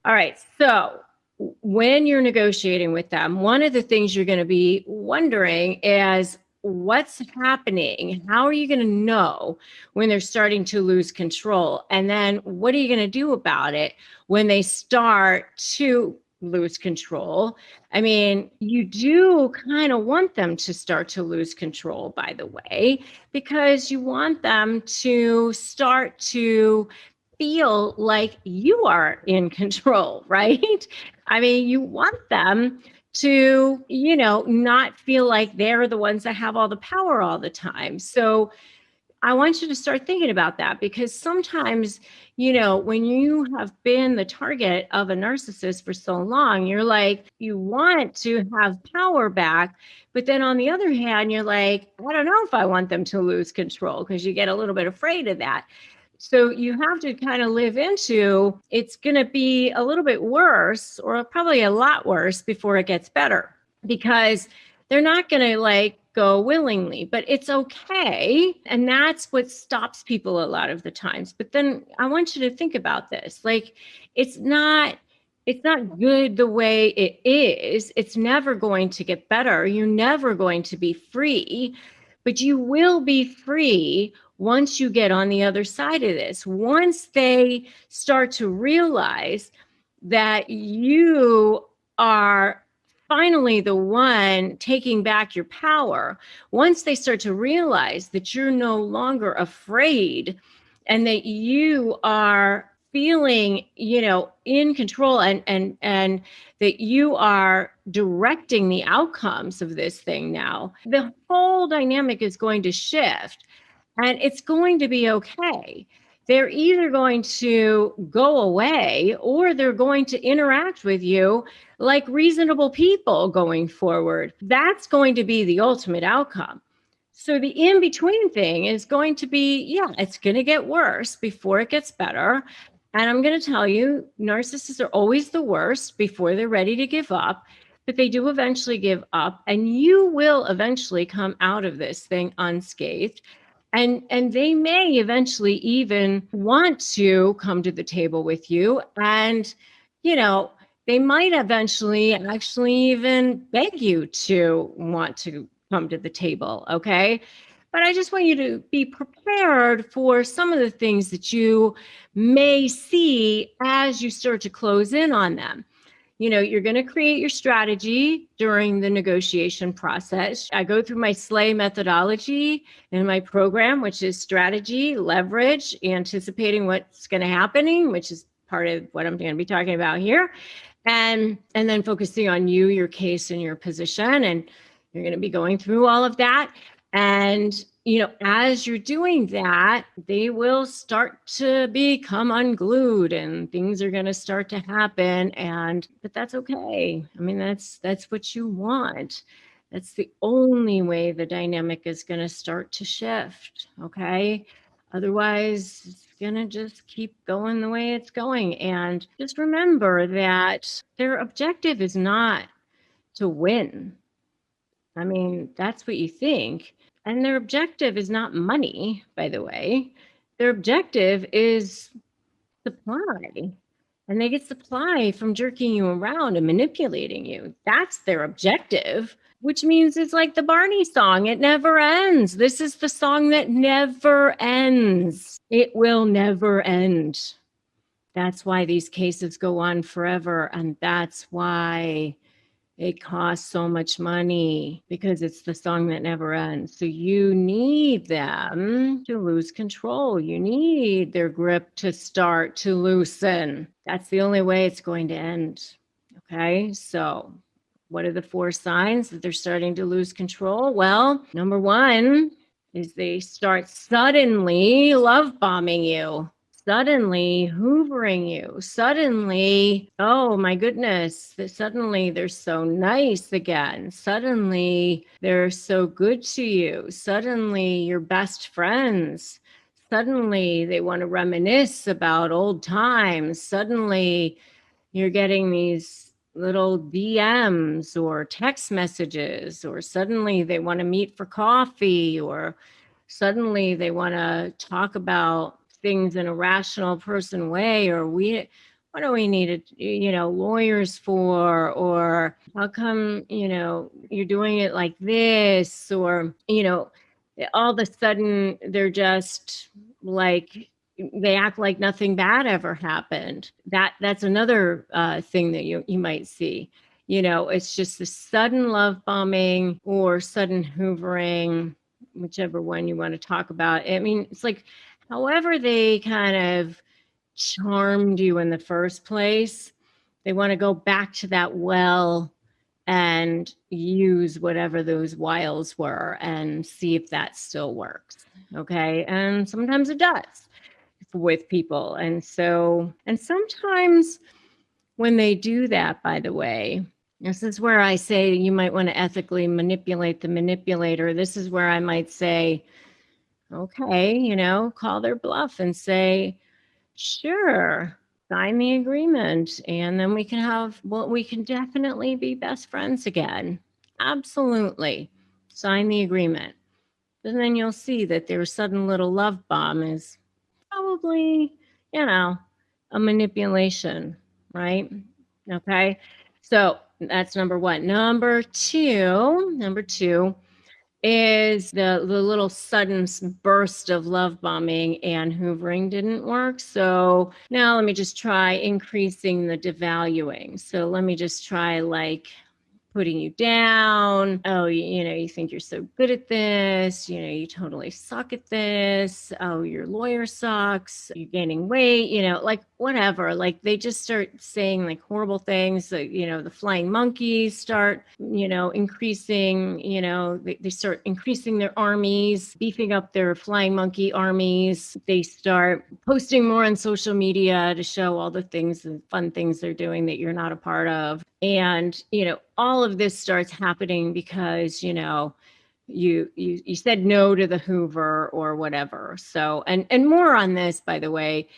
All right. So when you're negotiating with them, one of the things you're going to be wondering is what's happening? How are you going to know when they're starting to lose control? And then what are you going to do about it when they start to lose control? I mean, you do kind of want them to start to lose control, by the way, because you want them to start to feel like you are in control, right? I mean, you want them to, not feel like they're the ones that have all the power all the time. So I want you to start thinking about that, because sometimes, when you have been the target of a narcissist for so long, you're like, you want to have power back. But then on the other hand, you're like, I don't know if I want them to lose control, because you get a little bit afraid of that. So you have to kind of live into, it's going to be a little bit worse, or probably a lot worse, before it gets better, because they're not going to go willingly, but it's okay. And that's what stops people a lot of the times. But then I want you to think about this. It's not good the way it is. It's never going to get better. You're never going to be free, but you will be free once you get on the other side of this. Once they start to realize that you are finally the one taking back your power, once they start to realize that you're no longer afraid and that you are feeling, in control, and that you are directing the outcomes of this thing now, the whole dynamic is going to shift, and it's going to be okay. They're either going to go away, or they're going to interact with you like reasonable people going forward. That's going to be the ultimate outcome. So the in-between thing is going to be, it's going to get worse before it gets better. And I'm going to tell you, narcissists are always the worst before they're ready to give up, but they do eventually give up, and you will eventually come out of this thing unscathed. And they may eventually even want to come to the table with you. And, they might eventually actually even beg you to want to come to the table. Okay. But I just want you to be prepared for some of the things that you may see as you start to close in on them. You're going to create your strategy during the negotiation process. I go through my SLAY methodology in my program, which is strategy, leverage, anticipating what's going to happen, which is part of what I'm going to be talking about here. And then focusing on you, your case, and your position. And you're going to be going through all of that. And, as you're doing that, they will start to become unglued, and things are going to start to happen. But that's okay. I mean, that's what you want. That's the only way the dynamic is going to start to shift. Okay. Otherwise, it's going to just keep going the way it's going. And just remember that their objective is not to win. I mean, that's what you think. And their objective is not money, by the way. Their objective is supply. And they get supply from jerking you around and manipulating you. That's their objective, which means it's like the Barney song. It never ends. This is the song that never ends. It will never end. That's why these cases go on forever. And that's why it costs so much money, because it's the song that never ends. So you need them to lose control. You need their grip to start to loosen. That's the only way it's going to end. Okay, so what are the 4 signs that they're starting to lose control? Well, number 1 is they start suddenly love bombing you. Suddenly hoovering you, suddenly, oh my goodness, suddenly they're so nice again. Suddenly they're so good to you. Suddenly you're best friends. Suddenly they want to reminisce about old times. Suddenly you're getting these little DMs or text messages, or suddenly they want to meet for coffee, or suddenly they want to talk about things in a rational person way, or what do we need, lawyers for? Or how come, you're doing it like this? Or, all of a sudden they're just like, they act like nothing bad ever happened. That's another thing that you might see. It's just the sudden love bombing or sudden hoovering, whichever one you want to talk about. I mean, it's like, however they kind of charmed you in the first place, they want to go back to that well and use whatever those wiles were and see if that still works. Okay. And sometimes it does with people. And sometimes when they do that, by the way, this is where I say you might want to ethically manipulate the manipulator. This is where I might say, okay, call their bluff and say, sure, sign the agreement. And then we can definitely be best friends again. Absolutely. Sign the agreement. And then you'll see that their sudden little love bomb is probably, a manipulation, right? Okay. So that's number one. Number two is the little sudden burst of love bombing and hoovering didn't work. So now let me just try increasing the devaluing. So let me just try like putting you down. Oh, you think you're so good at this. You totally suck at this. Oh, your lawyer sucks. You're gaining weight, like whatever. Like they just start saying like horrible things. The flying monkeys start, increasing, they start increasing their armies, beefing up their flying monkey armies. They start posting more on social media to show all the things and fun things they're doing that you're not a part of. And, all of this starts happening because, you said no to the Hoover or whatever. So, and more on this, by the way,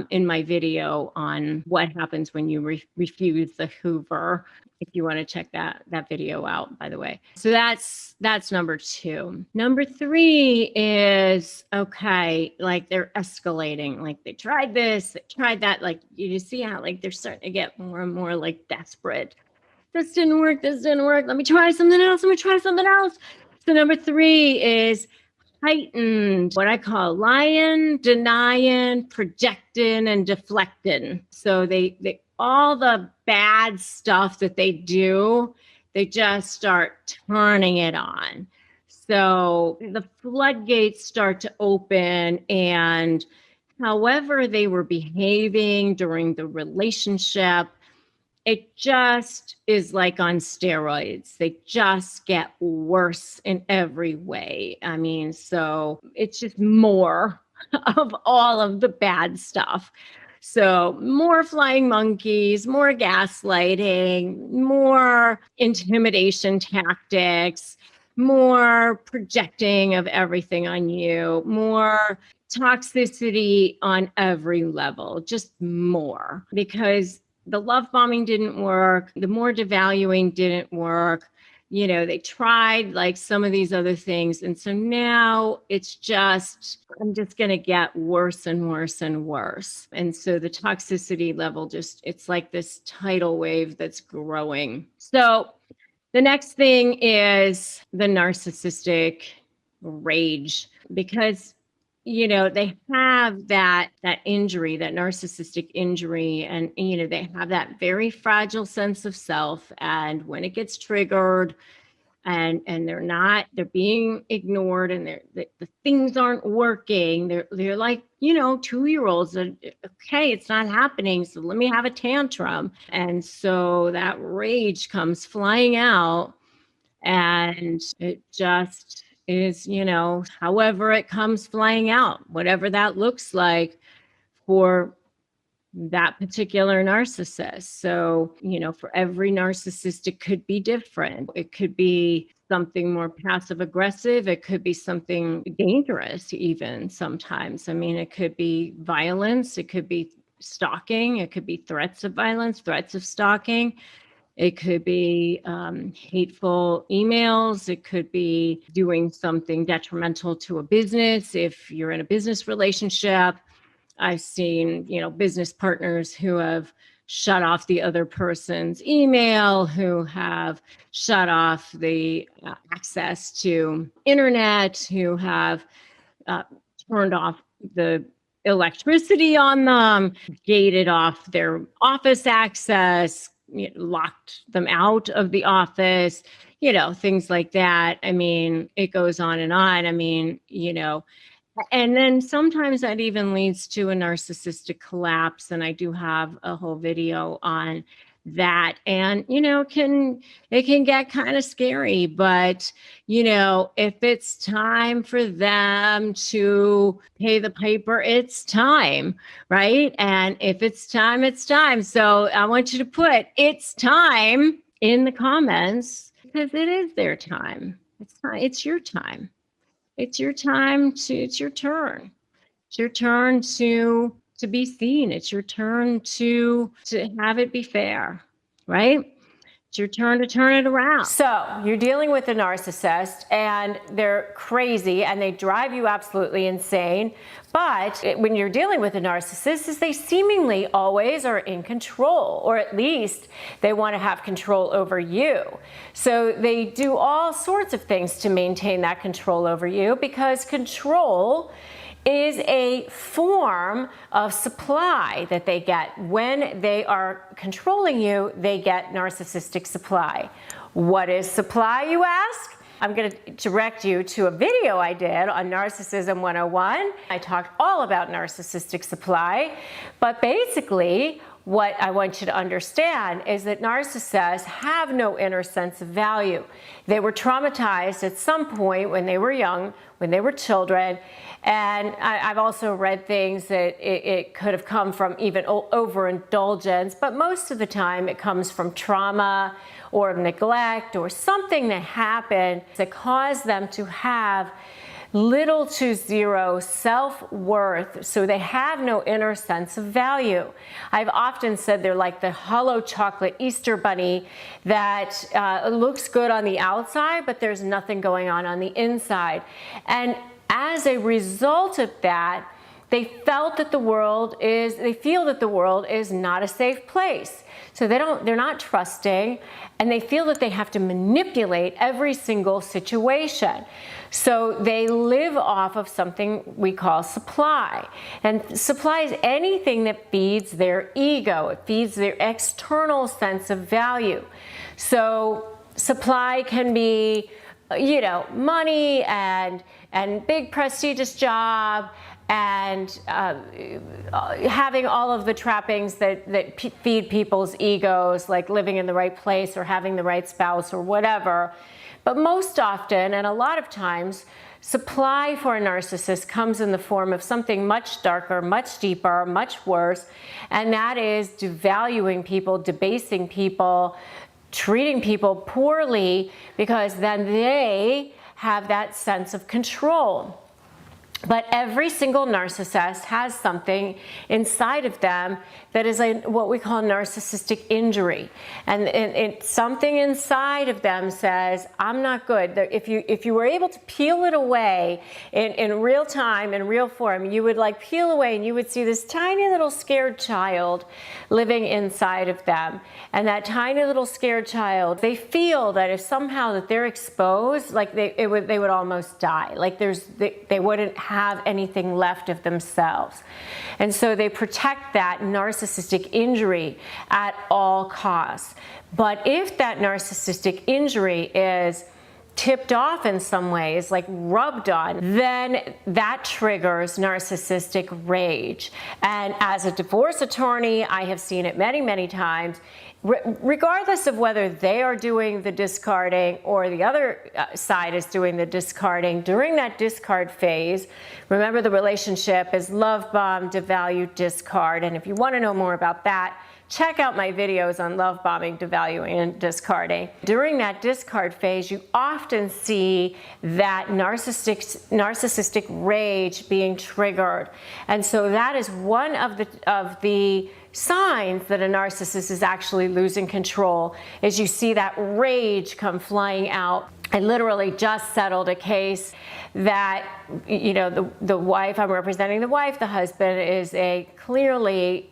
in my video on what happens when you refuse the Hoover, if you want to check that video out, by the way. So that's number two. Number three is, okay, like they're escalating, like they tried this, they tried that, like you see how like they're starting to get more and more like desperate. This didn't work. Let me try something else. So number three is heightened, what I call lying, denying, projecting, and deflecting. So they all the bad stuff that they do, they just start turning it on. So the floodgates start to open, and however they were behaving during the relationship, it just is like on steroids. They just get worse in every way. I mean, so it's just more of all of the bad stuff. So more flying monkeys, more gaslighting, more intimidation tactics, more projecting of everything on you, more toxicity on every level, just more, because the love bombing didn't work. The more devaluing didn't work. They tried like some of these other things. And so now it's just, I'm just going to get worse and worse and worse. And so the toxicity level it's like this tidal wave that's growing. So the next thing is the narcissistic rage, because they have that injury, that narcissistic injury, and they have that very fragile sense of self. And when it gets triggered and they're being ignored, and the things aren't working, they're like 2-year-olds that, okay, it's not happening, so let me have a tantrum. And so that rage comes flying out, and it just is, however it comes flying out, whatever that looks like for that particular narcissist. So, for every narcissist, it could be different. It could be something more passive aggressive. It could be something dangerous, even sometimes. I mean, it could be violence. It could be stalking. It could be threats of violence, threats of stalking. It could be hateful emails. It could be doing something detrimental to a business if you're in a business relationship. I've seen, business partners who have shut off the other person's email, who have shut off the access to internet, who have turned off the electricity on them, gated off their office access, locked them out of the office, things like that. I mean, it goes on and on. I mean, and then sometimes that even leads to a narcissistic collapse. And I do have a whole video on that. And, it can get kind of scary, but, if it's time for them to pay the piper, it's time, right? And if it's time, it's time. So I want you to put "it's time" in the comments, because it is their time. It's your time. It's your time it's your turn. It's your turn to be seen. It's your turn to have it be fair, right? It's your turn to turn it around. So you're dealing with a narcissist and they're crazy and they drive you absolutely insane. But when you're dealing with a narcissist, is they seemingly always are in control, or at least they want to have control over you. So they do all sorts of things to maintain that control over you, because control is a form of supply that they get. When they are controlling you, they get narcissistic supply. What is supply, you ask? I'm going to direct you to a video I did on Narcissism 101. I talked all about narcissistic supply, but basically what I want you to understand is that narcissists have no inner sense of value. They were traumatized at some point when they were young, when they were children, and I've also read things that it could have come from even overindulgence, but most of the time it comes from trauma or neglect or something that happened that caused them to have little to zero self-worth, so they have no inner sense of value. I've often said they're like the hollow chocolate Easter bunny that looks good on the outside, but there's nothing going on the inside. And as a result of that, they feel that the world is not a safe place. So they're not trusting, and they feel that they have to manipulate every single situation. So they live off of something we call supply. And supply is anything that feeds their ego. It feeds their external sense of value. So supply can be, money and big prestigious job, and having all of the trappings that feed people's egos, like living in the right place or having the right spouse or whatever. But most often, and a lot of times, supply for a narcissist comes in the form of something much darker, much deeper, much worse, and that is devaluing people, debasing people, treating people poorly, because then they have that sense of control. But every single narcissist has something inside of them that is what we call narcissistic injury. And it's something inside of them says, I'm not good. If you were able to peel it away in real time, in real form, you would peel away and you would see this tiny little scared child living inside of them. And that tiny little scared child, they feel that if somehow that they're exposed, they would almost die. They wouldn't have anything left of themselves. And so they protect that narcissistic injury at all costs. But if that narcissistic injury is tipped off in some ways, like rubbed on, then that triggers narcissistic rage. And as a divorce attorney, I have seen it many, many times. Regardless of whether they are doing the discarding or the other side is doing the discarding, during that discard phase, remember the relationship is love bomb, devalue, discard. And if you want to know more about that, check out my videos on love bombing, devaluing, and discarding. During that discard phase, you often see that narcissistic rage being triggered. And so that is one of the signs that a narcissist is actually losing control, is you see that rage come flying out. I literally just settled a case that, the wife, I'm representing the wife, the husband is a clearly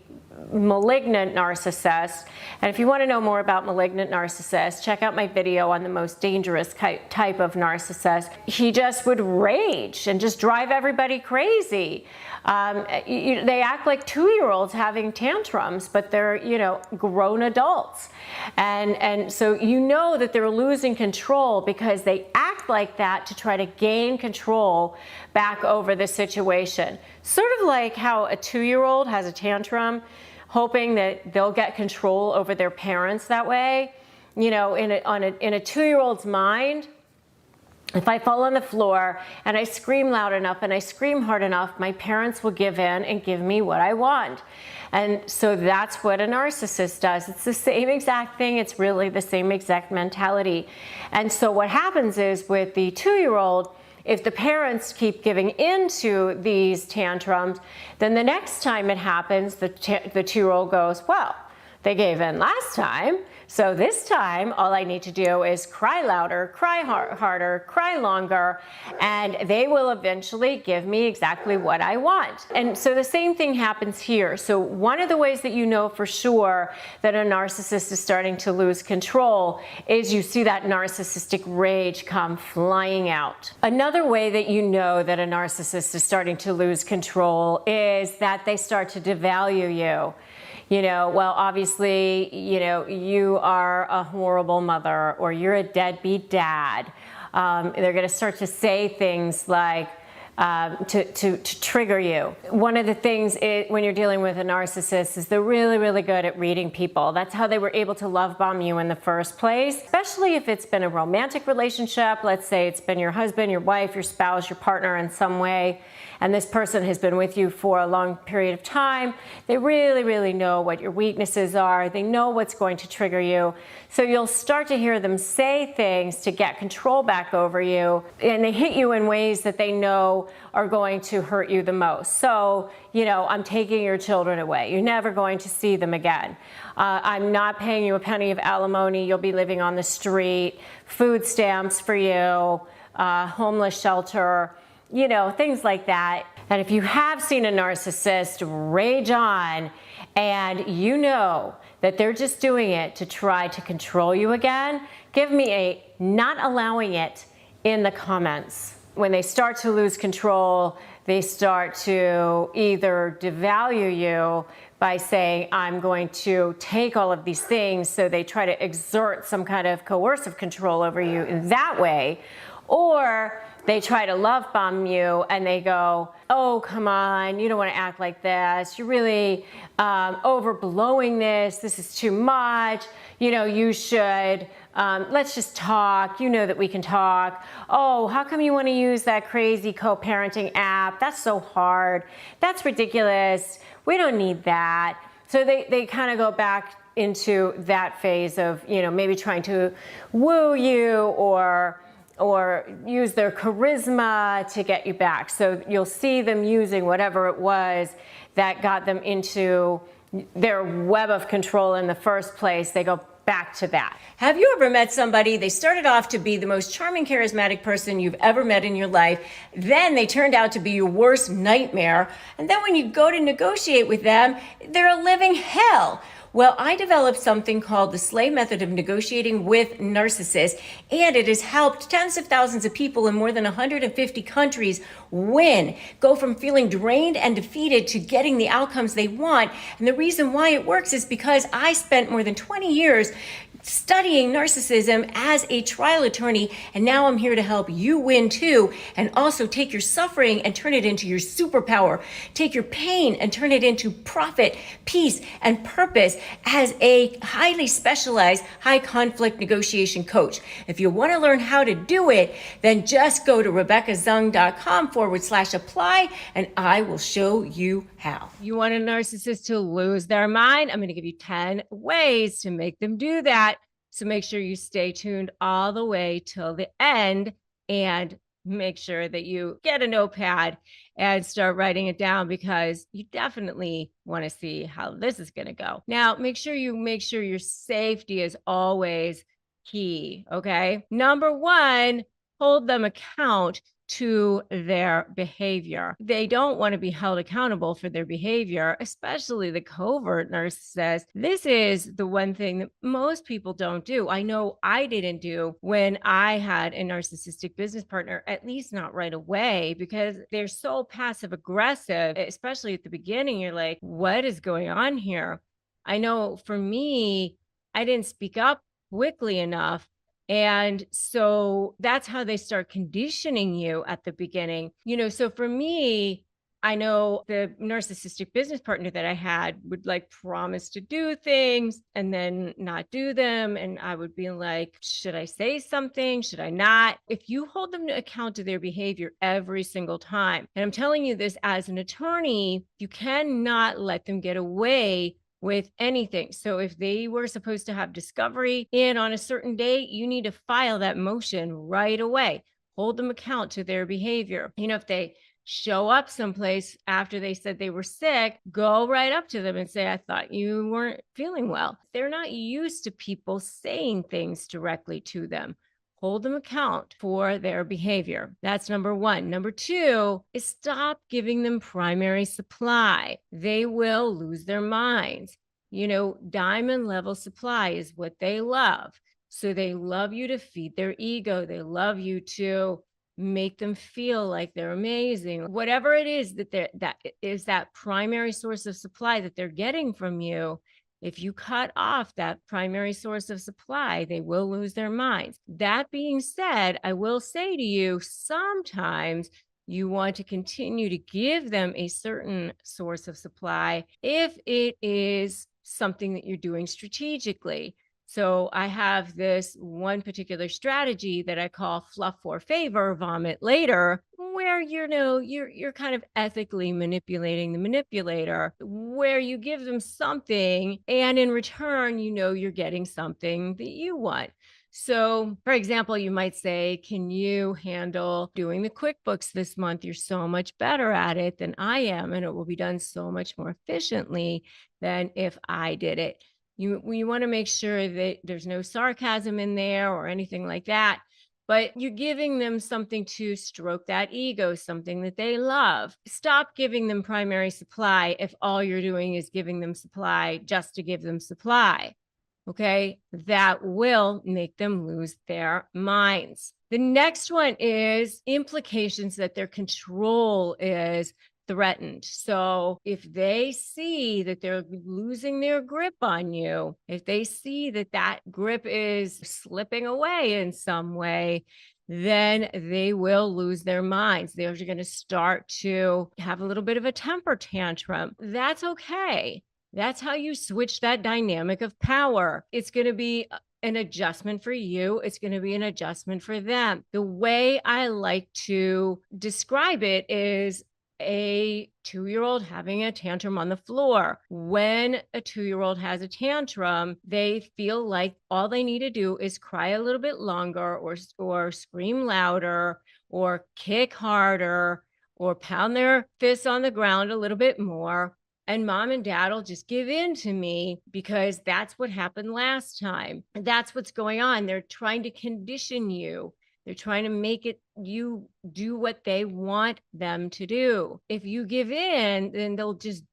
malignant narcissist. And if you want to know more about malignant narcissists, check out my video on the most dangerous type of narcissist. He just would rage and just drive everybody crazy. They act like 2-year-olds having tantrums, but they're, grown adults. And so that they're losing control because they act like that to try to gain control back over the situation. Sort of like how a 2-year-old has a tantrum, hoping that they'll get control over their parents that way. In a 2-year-old's mind, if I fall on the floor and I scream loud enough and I scream hard enough, my parents will give in and give me what I want. And so that's what a narcissist does. It's the same exact thing. It's really the same exact mentality. And so what happens is with the 2-year-old, if the parents keep giving into these tantrums, then the next time it happens, the 2-year-old goes, well, they gave in last time, so this time all I need to do is cry louder, cry harder, cry longer, and they will eventually give me exactly what I want. And so the same thing happens here. So one of the ways that you know for sure that a narcissist is starting to lose control is you see that narcissistic rage come flying out. Another way that you know that a narcissist is starting to lose control is that they start to devalue you. Well, obviously, you are a horrible mother or you're a deadbeat dad. They're going to start to say things like, to trigger you. One of the things when you're dealing with a narcissist is they're really, really good at reading people. That's how they were able to love bomb you in the first place, especially if it's been a romantic relationship. Let's say it's been your husband, your wife, your spouse, your partner in some way, and this person has been with you for a long period of time. They really, really know what your weaknesses are. They know what's going to trigger you. So you'll start to hear them say things to get control back over you, and they hit you in ways that they know are going to hurt you the most. So, I'm taking your children away. You're never going to see them again. I'm not paying you a penny of alimony. You'll be living on the street. Food stamps for you, homeless shelter, things like that. And if you have seen a narcissist rage on and you know that they're just doing it to try to control you again, give me a not allowing it in the comments. When they start to lose control, they start to either devalue you by saying, I'm going to take all of these things, so they try to exert some kind of coercive control over you in that way, or they try to love bomb you and they go, oh, come on, you don't want to act like this. You're really overblowing this. This is too much. You should, let's just talk. You know that we can talk. Oh, how come you want to use that crazy co-parenting app? That's so hard. That's ridiculous. We don't need that. So they kind of go back into that phase of, maybe trying to woo you or use their charisma to get you back. So you'll see them using whatever it was that got them into their web of control in the first place. They go back to that. Have you ever met somebody, they started off to be the most charming, charismatic person you've ever met in your life, then they turned out to be your worst nightmare, and then when you go to negotiate with them, they're a living hell? Well, I developed something called the SLAY method of negotiating with narcissists, and it has helped tens of thousands of people in more than 150 countries win, go from feeling drained and defeated to getting the outcomes they want. And the reason why it works is because I spent more than 20 years studying narcissism as a trial attorney, and now I'm here to help you win too, and also take your suffering and turn it into your superpower. Take your pain and turn it into profit, peace, and purpose as a highly specialized, high conflict negotiation coach. If you want to learn how to do it, then just go to RebeccaZung.com/apply, and I will show you how. You want a narcissist to lose their mind? I'm going to give you 10 ways to make them do that. So make sure you stay tuned all the way till the end, and make sure that you get a notepad and start writing it down, because you definitely want to see how this is going to go. Now, make sure your safety is always key. Okay. Number one, hold them account to their behavior. They don't want to be held accountable for their behavior, especially the covert narcissist. This is the one thing that most people don't do. I know I didn't do when I had a narcissistic business partner, at least not right away, because they're so passive aggressive, especially at the beginning. You're like, what is going on here? I know for me, I didn't speak up quickly enough. And so that's how they start conditioning you at the beginning. So for me, I know the narcissistic business partner that I had would like promise to do things and then not do them. And I would be like, should I say something? Should I not? If you hold them to account to their behavior every single time, and I'm telling you this as an attorney, you cannot let them get away with anything. So if they were supposed to have discovery in on a certain date, you need to file that motion right away. Hold them account to their behavior. If they show up someplace after they said they were sick, go right up to them and say, I thought you weren't feeling well. They're not used to people saying things directly to them. Hold them account for their behavior. That's number one. Number two is stop giving them primary supply. They will lose their minds. Diamond level supply is what they love. So they love you to feed their ego. They love you to make them feel like they're amazing. Whatever it is that is that primary source of supply that they're getting from you, if you cut off that primary source of supply, they will lose their minds. That being said, I will say to you, sometimes you want to continue to give them a certain source of supply if it is something that you're doing strategically. So I have this one particular strategy that I call fluff for favor, vomit later, where you're kind of ethically manipulating the manipulator, where you give them something and in return, you're getting something that you want. So, for example, you might say, can you handle doing the QuickBooks this month? You're so much better at it than I am, and it will be done so much more efficiently than if I did it. You want to make sure that there's no sarcasm in there or anything like that, but you're giving them something to stroke that ego, something that they love. Stop giving them primary supply if all you're doing is giving them supply just to give them supply. Okay, that will make them lose their minds. The next one is implications that their control is threatened. So if they see that they're losing their grip on you, if they see that that grip is slipping away in some way, then they will lose their minds. They're going to start to have a little bit of a temper tantrum. That's okay. That's how you switch that dynamic of power. It's going to be an adjustment for you. It's going to be an adjustment for them. The way I like to describe it is a 2-year-old having a tantrum on the floor. When a 2-year-old has a tantrum, they feel like all they need to do is cry a little bit longer or scream louder or kick harder or pound their fists on the ground a little bit more. And mom and dad will just give in to me because that's what happened last time. And that's what's going on. They're trying to condition you. They're trying to make you do what they want them to do. If you give in, then they'll just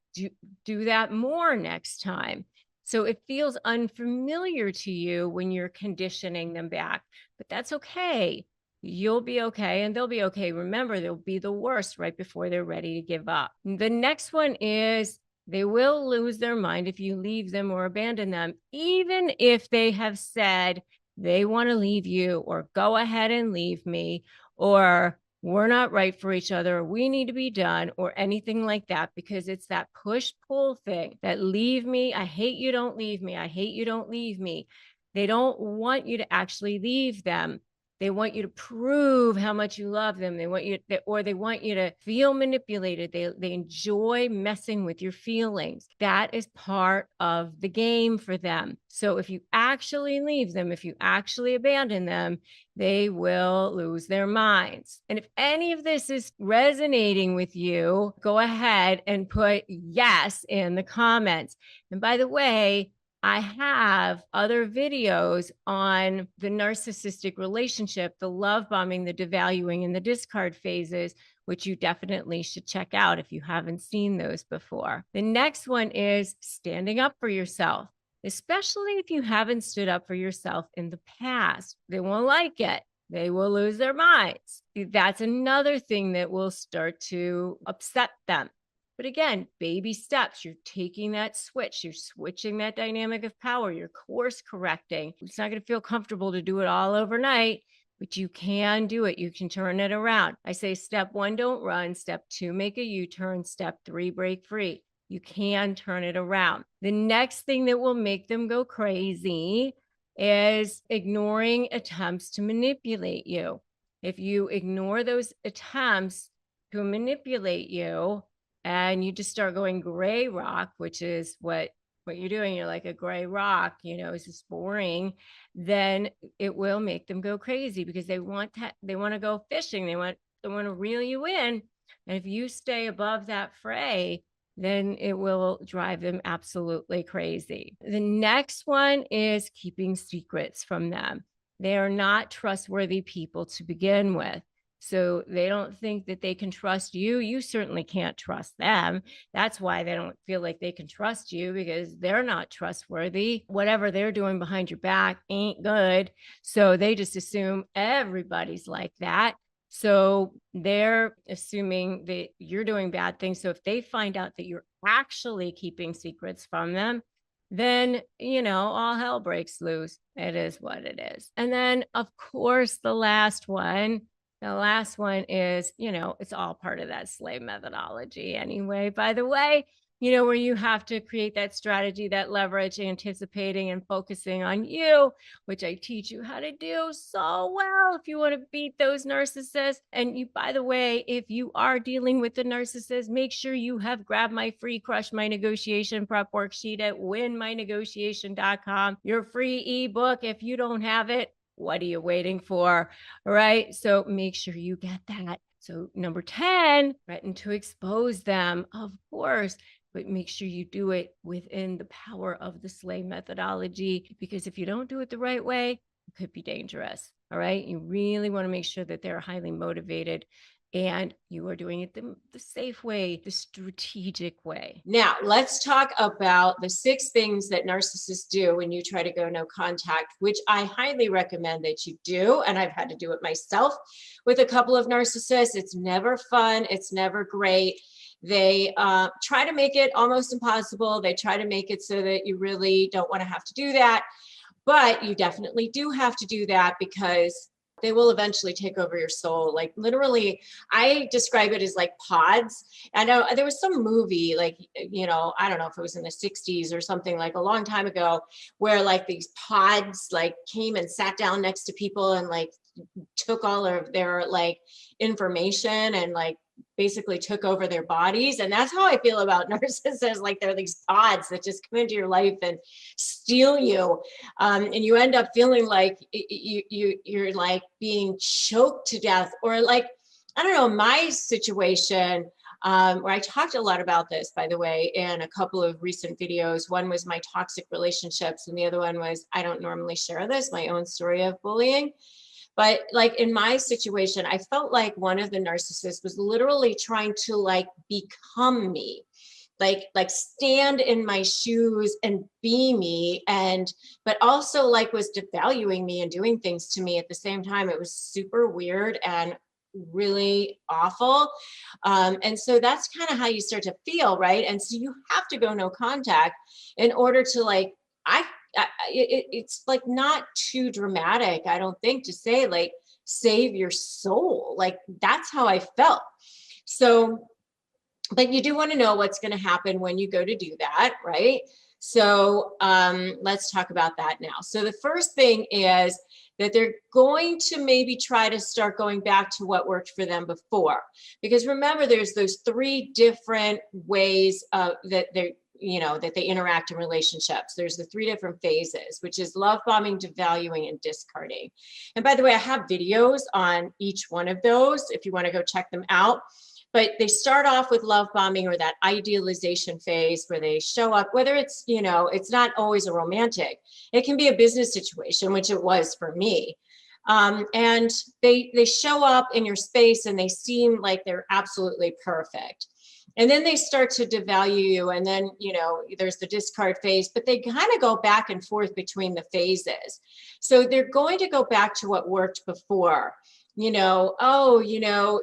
do that more next time. So it feels unfamiliar to you when you're conditioning them back, but that's okay. You'll be okay and they'll be okay. Remember, they'll be the worst right before they're ready to give up. The next one is they will lose their mind if you leave them or abandon them, even if they have said they want to leave you or go ahead and leave me or we're not right for each other, we need to be done or anything like that, because it's that push-pull thing that leave me, I hate you, don't leave me, I hate you, don't leave me. They don't want you to actually leave them. They want you to prove how much you love them. They want you to feel manipulated. They enjoy messing with your feelings. That is part of the game for them. So if you actually leave them, if you actually abandon them, they will lose their minds. And if any of this is resonating with you, go ahead and put yes in the comments. And by the way, I have other videos on the narcissistic relationship, the love bombing, the devaluing, and the discard phases, which you definitely should check out if you haven't seen those before. The next one is standing up for yourself, especially if you haven't stood up for yourself in the past. They won't like it. They will lose their minds. That's another thing that will start to upset them. But again, baby steps. You're taking that switch. You're switching that dynamic of power. You're course correcting. It's not going to feel comfortable to do it all overnight, but you can do it. You can turn it around. I say step 1, don't run. Step 2, make a U-turn. Step 3, break free. You can turn it around. The next thing that will make them go crazy is ignoring attempts to manipulate you. If you ignore those attempts to manipulate you, and you just start going gray rock, which is what you're doing, you're like a gray rock, it's just boring, then it will make them go crazy because they want to go fishing. They want to reel you in. And if you stay above that fray, then it will drive them absolutely crazy. The next one is keeping secrets from them. They are not trustworthy people to begin with. So they don't think that they can trust you. You certainly can't trust them. That's why they don't feel like they can trust you, because they're not trustworthy. Whatever they're doing behind your back ain't good. So they just assume everybody's like that. So they're assuming that you're doing bad things. So if they find out that you're actually keeping secrets from them, then, all hell breaks loose. It is what it is. And then, of course, the last one is, it's all part of that slave methodology anyway, by the way, where you have to create that strategy, that leverage, anticipating and focusing on you, which I teach you how to do so well if you want to beat those narcissists. And you, by the way, if you are dealing with the narcissist, make sure you have grabbed my free Crush My Negotiation prep worksheet at winmynegotiation.com, your free ebook. If you don't have it, what are you waiting for? All right. So make sure you get that. So number 10, threaten to expose them, of course, but make sure you do it within the power of the slave methodology, because if you don't do it the right way, it could be dangerous. All right. You really want to make sure that they're highly motivated and you are doing it the safe way, the strategic way. Now, let's talk about the 6 things that narcissists do when you try to go no contact, which I highly recommend that you do. And I've had to do it myself with a couple of narcissists. It's never fun. It's never great. They try to make it almost impossible. They try to make it so that you really don't want to have to do that. But you definitely do have to do that, because they will eventually take over your soul. Like literally, I describe it as like pods. I know there was some movie, like, I don't know if it was in the 60s or something, like a long time ago, where like these pods like came and sat down next to people and like took all of their like information and like basically took over their bodies. And that's how I feel about narcissists. Like they're these pods that just come into your life and steal you. And you end up feeling like you're like being choked to death, or like, I don't know, my situation, where I talked a lot about this, by the way, in a couple of recent videos. One was my toxic relationships, and the other one was, I don't normally share this, my own story of bullying. But like in my situation, I felt like one of the narcissists was literally trying to like become me, like stand in my shoes and be me, but also like was devaluing me and doing things to me at the same time. It was super weird and really awful. And so that's kind of how you start to feel, right? And so you have to go no contact in order to like, it's like not too dramatic, I don't think, to say like save your soul. Like that's how I felt. So, but you do want to know what's going to happen when you go to do that, right? So let's talk about that now. So the first thing is that they're going to maybe try to start going back to what worked for them before. Because remember, there's those 3 different ways that they interact in relationships. There's the 3 different phases, which is love bombing, devaluing, and discarding. And by the way, I have videos on each one of those if you want to go check them out. but they start off with love bombing or that idealization phase where they show up, whether it's, you know, it's not always a romantic, it can be a business situation, which it was for me. And they show up in your space and they seem like they're absolutely perfect. And then they start to devalue you. And then, you know, there's the discard phase, but they kind of go back and forth between the phases. So they're going to go back to what worked before. You know, oh, you know,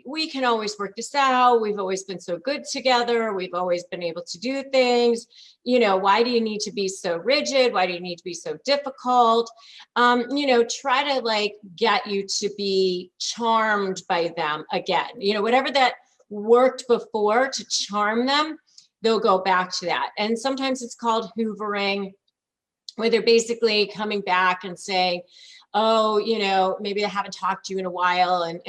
we can always work this out. We've always been so good together. We've always been able to do things. You know, why do you need to be so rigid? Why do you need to be so difficult? You know, try to like get you to be charmed by them again. You know, whatever that worked before to charm them, they'll go back to that. And sometimes it's called hoovering, where they're basically coming back and saying, oh, you know, maybe I haven't talked to you in a while, and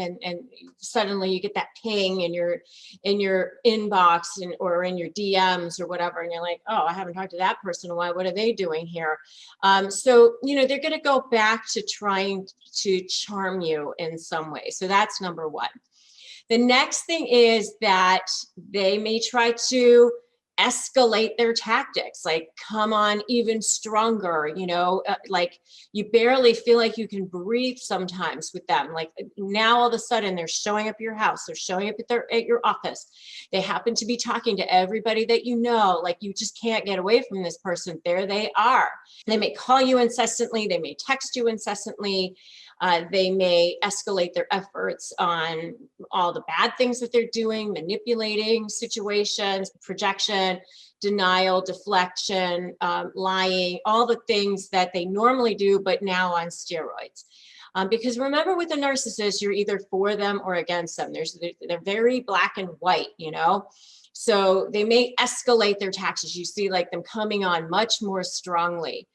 suddenly you get that ping in your inbox or in your DMs or whatever, and you're like, oh, I haven't talked to that person in a while. What are they doing here? So, you know, they're going to go back to trying to charm you in some way. So that's number one. The next thing is that they may try to escalate their tactics, like come on even stronger, you know, like you barely feel like you can breathe sometimes with them. Like now all of a sudden they're showing up at your house, they're showing up at your office. They happen to be talking to everybody that you know, like you just can't get away from this person. There they are. They may call you incessantly, they may text you incessantly. They may escalate their efforts on all the bad things that they're doing, manipulating situations, projection, denial, deflection, lying, all the things that they normally do, but now on steroids. Because remember, with a narcissist, you're either for them or against them. They're very black and white, you know? So they may escalate their tactics. You see like them coming on much more strongly.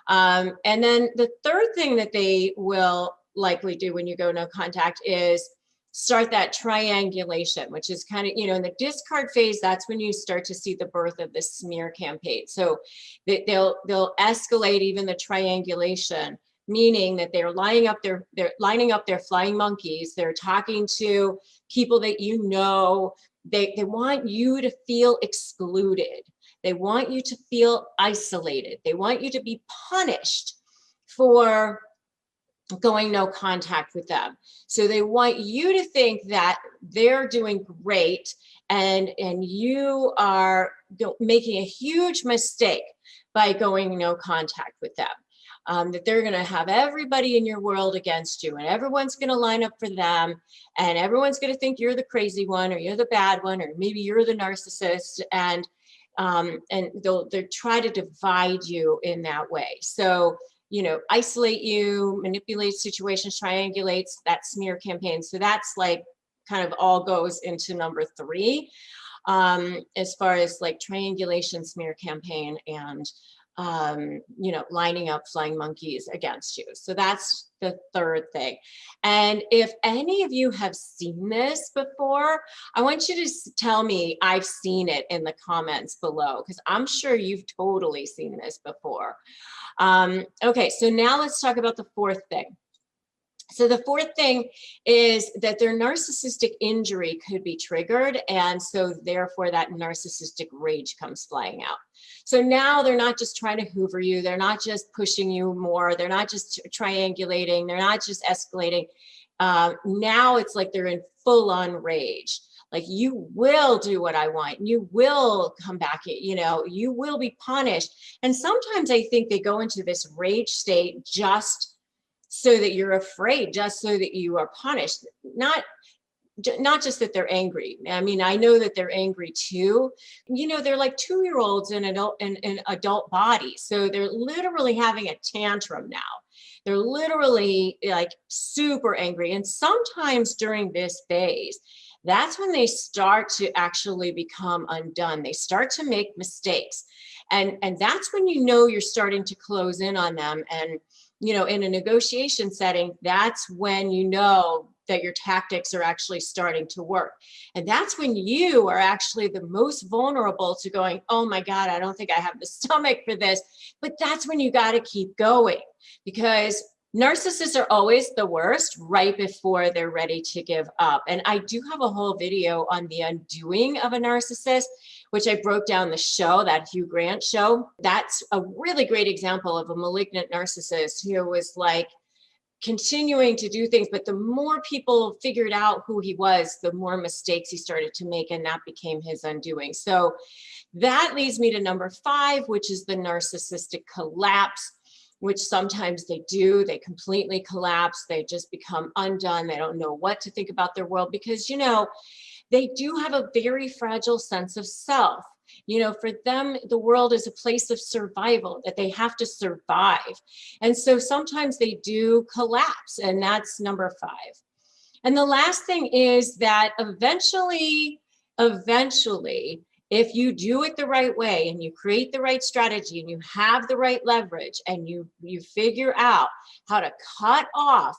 And then the third thing that they will likely do when you go no contact is start that triangulation, which is kind of, you know, in the discard phase, that's when you start to see the birth of the smear campaign. So they'll escalate even the triangulation, meaning that they're lining up their flying monkeys. They're talking to people that you know. They want you to feel excluded. They want you to feel isolated. They want you to be punished for going no contact with them. So they want you to think that they're doing great and you are making a huge mistake by going no contact with them. That they're going to have everybody in your world against you, and everyone's going to line up for them, and everyone's going to think you're the crazy one, or you're the bad one, or maybe you're the narcissist, and they'll try to divide you in that way. So, you know, isolate you, manipulate situations, triangulates, that smear campaign. So that's like kind of all goes into number 3, as far as like triangulation, smear campaign, and you know, lining up flying monkeys against you. So that's the third thing. And if any of you have seen this before, I want you to tell me I've seen it in the comments below, because I'm sure you've totally seen this before. Okay, so now let's talk about the fourth thing. So the fourth thing is that their narcissistic injury could be triggered, and so therefore that narcissistic rage comes flying out. So now they're not just trying to hoover you, they're not just pushing you more, they're not just triangulating, they're not just escalating. Now it's like they're in full-on rage. Like, you will do what I want, you will come back, you know, you will be punished. And sometimes I think they go into this rage state just so that you're afraid, just so that you are punished. Not just that they're angry. I mean, I know that they're angry too. You know, they're like 2-year-olds in an adult body. So they're literally having a tantrum now. They're literally like super angry. And sometimes during this phase, that's when they start to actually become undone. They start to make mistakes. And that's when you know you're starting to close in on them. And, you know, in a negotiation setting, that's when you know that your tactics are actually starting to work. And that's when you are actually the most vulnerable to going, oh my God, I don't think I have the stomach for this. But that's when you got to keep going, because Narcissists are always the worst right before they're ready to give up. And I do have a whole video on the undoing of a narcissist, which I broke down the show, that Hugh Grant show. That's a really great example of a malignant narcissist who was like continuing to do things, but the more people figured out who he was, the more mistakes he started to make, and that became his undoing. So that leads me to number 5, which is the narcissistic collapse, which sometimes they do. They completely collapse. They just become undone. They don't know what to think about their world because, you know, they do have a very fragile sense of self. You know, for them, the world is a place of survival, that they have to survive. And so sometimes they do collapse, and that's number 5. And the last thing is that eventually, if you do it the right way and you create the right strategy and you have the right leverage and you figure out how to cut off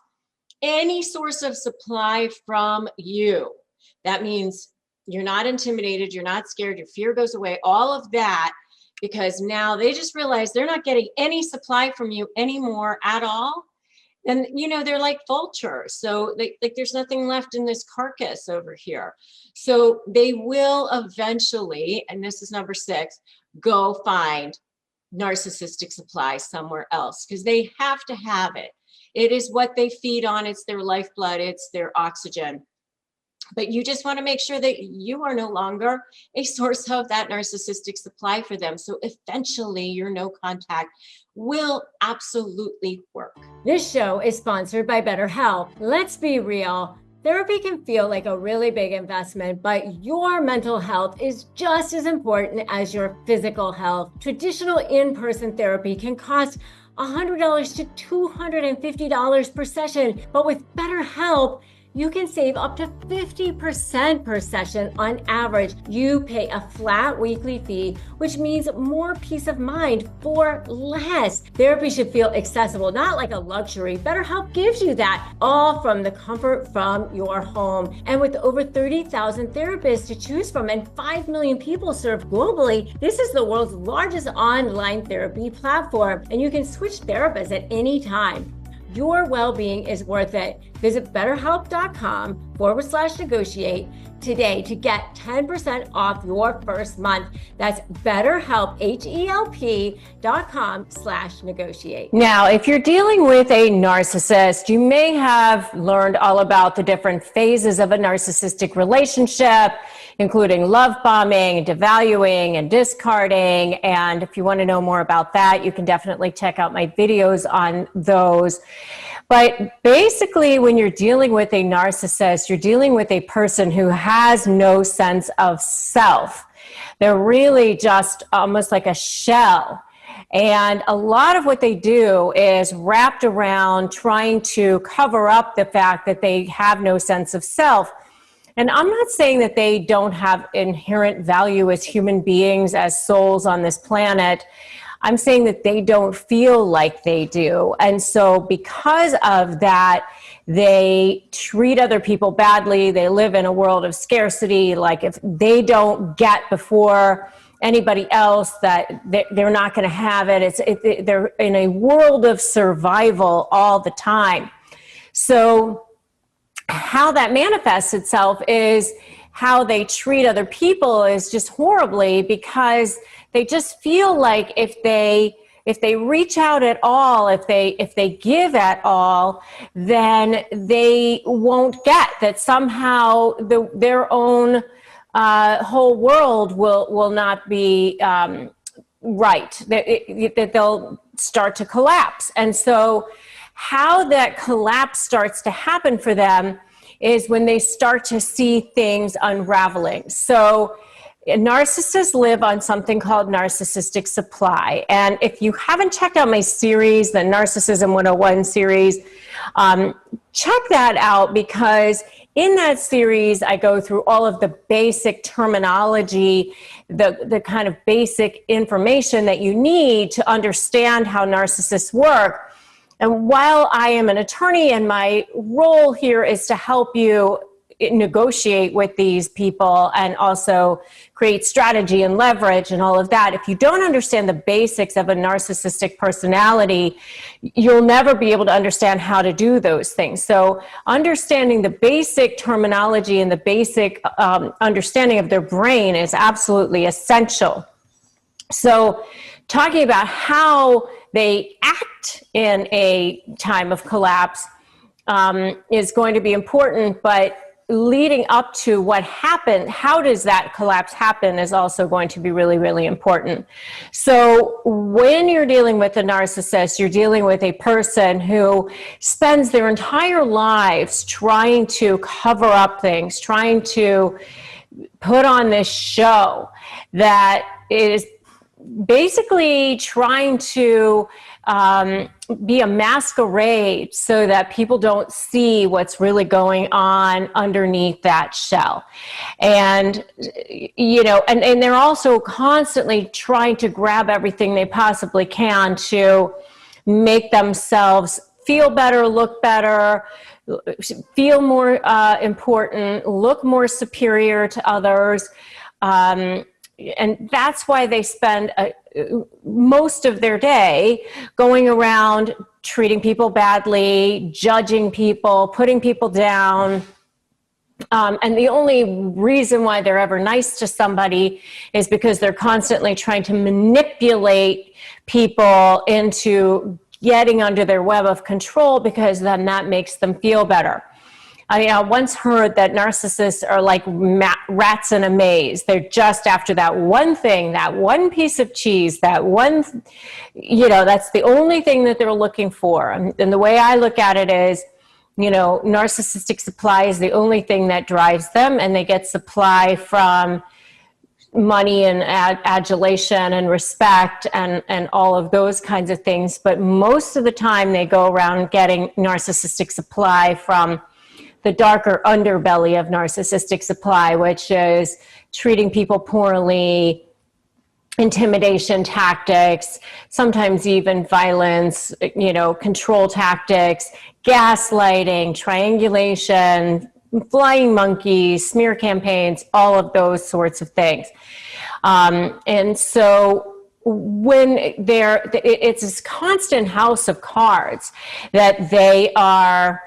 any source of supply from you, that means you're not intimidated, you're not scared, your fear goes away, all of that, because now they just realize they're not getting any supply from you anymore at all. And, you know, they're like vultures. So like there's nothing left in this carcass over here. So they will eventually, and this is number 6, go find narcissistic supply somewhere else because they have to have it. It is what they feed on. It's their lifeblood. It's their oxygen. But you just want to make sure that you are no longer a source of that narcissistic supply for them. So eventually your no contact will absolutely work. This show is sponsored by BetterHelp. Let's be real. Therapy can feel like a really big investment, but your mental health is just as important as your physical health. Traditional in-person therapy can cost $100 to $250 per session, but with BetterHelp, you can save up to 50% per session on average. You pay a flat weekly fee, which means more peace of mind for less. Therapy should feel accessible, not like a luxury. BetterHelp gives you that, all from the comfort from your home. And with over 30,000 therapists to choose from and 5 million people served globally, this is the world's largest online therapy platform. And you can switch therapists at any time. Your well-being is worth it. Visit betterhelp.com/negotiate today to get 10% off your first month. That's BetterHelp, HELP.com/negotiate. Now, if you're dealing with a narcissist, you may have learned all about the different phases of a narcissistic relationship, including love bombing, devaluing, and discarding. And if you want to know more about that, you can definitely check out my videos on those. But basically, when you're dealing with a narcissist, you're dealing with a person who has no sense of self. They're really just almost like a shell. And a lot of what they do is wrapped around trying to cover up the fact that they have no sense of self. And I'm not saying that they don't have inherent value as human beings, as souls on this planet. I'm saying that they don't feel like they do. And so because of that, they treat other people badly. They live in a world of scarcity. Like if they don't get before anybody else, that they're not going to have it. They're in a world of survival all the time. So how that manifests itself is how they treat other people is just horribly, because they just feel like if they reach out at all, if they give at all, then they won't get that. Somehow their own whole world will not be right, that they'll start to collapse. And so how that collapse starts to happen for them is when they start to see things unraveling. So narcissists live on something called narcissistic supply. And if you haven't checked out my series, the Narcissism 101 series, check that out, because in that series, I go through all of the basic terminology, the kind of basic information that you need to understand how narcissists work. And while I am an attorney and my role here is to help you negotiate with these people and also create strategy and leverage and all of that, if you don't understand the basics of a narcissistic personality, you'll never be able to understand how to do those things. So understanding the basic terminology and the basic understanding of their brain is absolutely essential. So talking about how they act in a time of collapse is going to be important, but leading up to what happened, how does that collapse happen, is also going to be really, really important. So when you're dealing with a narcissist, you're dealing with a person who spends their entire lives trying to cover up things, trying to put on this show that is basically trying to be a masquerade so that people don't see what's really going on underneath that shell. And, you know, and they're also constantly trying to grab everything they possibly can to make themselves feel better, look better, feel more important, look more superior to others. And that's why they spend most of their day going around treating people badly, judging people, putting people down. And the only reason why they're ever nice to somebody is because they're constantly trying to manipulate people into getting under their web of control, because then that makes them feel better. I mean, I once heard that narcissists are like rats in a maze. They're just after that one thing, that one piece of cheese, that one, you know, that's the only thing that they're looking for. And the way I look at it is, you know, narcissistic supply is the only thing that drives them, and they get supply from money and adulation and respect and all of those kinds of things. But most of the time they go around getting narcissistic supply from the darker underbelly of narcissistic supply, which is treating people poorly, intimidation tactics, sometimes even violence, you know, control tactics, gaslighting, triangulation, flying monkeys, smear campaigns, all of those sorts of things. And so when it's this constant house of cards that they are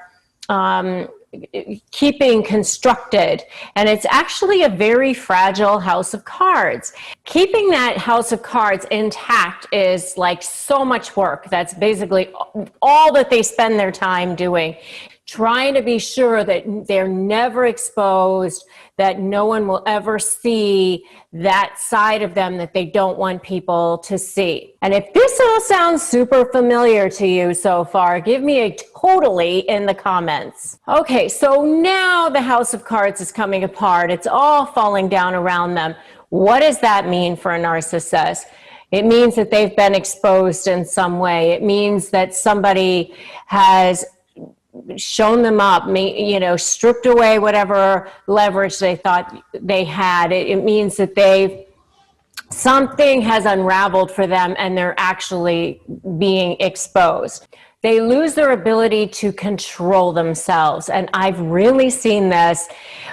keeping constructed, and it's actually a very fragile house of cards. Keeping that house of cards intact is like so much work. That's basically all that they spend their time doing, trying to be sure that they're never exposed, that no one will ever see that side of them that they don't want people to see. And if this all sounds super familiar to you so far, give me a totally in the comments. Okay, so now the house of cards is coming apart. It's all falling down around them. What does that mean for a narcissist? It means that they've been exposed in some way. It means that somebody has shown them up, you know, stripped away whatever leverage they thought they had. It means that something has unraveled for them and they're actually being exposed. They lose their ability to control themselves. And I've really seen this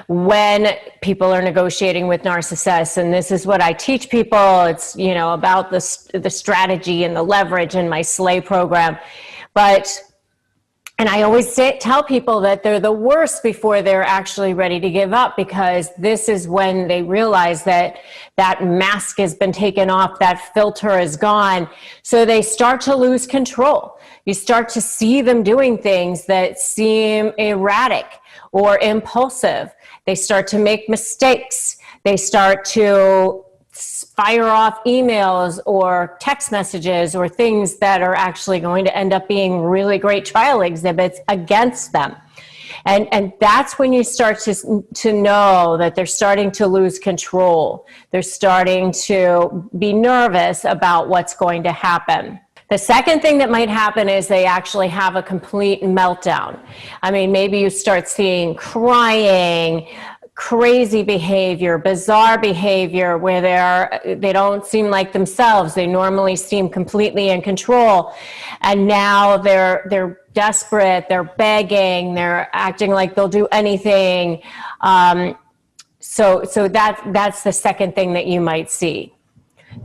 when people are negotiating with narcissists. And this is what I teach people. It's, you know, about the strategy and the leverage in my SLAY program. And I always tell people that they're the worst before they're actually ready to give up, because this is when they realize that that mask has been taken off, that filter is gone. So they start to lose control. You start to see them doing things that seem erratic or impulsive. They start to make mistakes. They start to fire off emails or text messages or things that are actually going to end up being really great trial exhibits against them. And that's when you start to know that they're starting to lose control. They're starting to be nervous about what's going to happen. The second thing that might happen is they actually have a complete meltdown. I mean, maybe you start seeing crying, crazy behavior, bizarre behavior, where they don't seem like themselves. They normally seem completely in control, and now they're desperate. They're begging. They're acting like they'll do anything. So that's the second thing that you might see.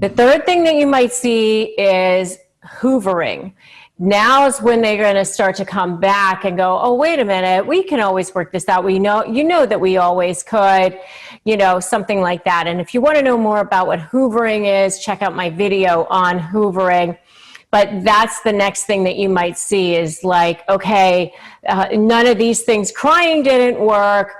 The third thing that you might see is hoovering. Now is when they're going to start to come back and go, oh, wait a minute, we can always work this out. We know, you know that we always could, you know, something like that. And if you want to know more about what hoovering is, check out my video on hoovering. But that's the next thing that you might see is like, okay, none of these things, crying didn't work,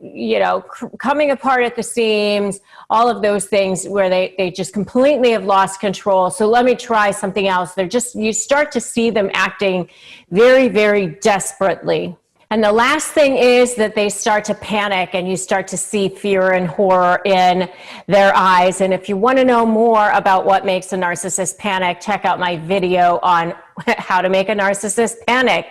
you know, coming apart at the seams, all of those things where they just completely have lost control. So let me try something else. You start to see them acting very, very desperately. And the last thing is that they start to panic and you start to see fear and horror in their eyes. And if you want to know more about what makes a narcissist panic, check out my video on how to make a narcissist panic.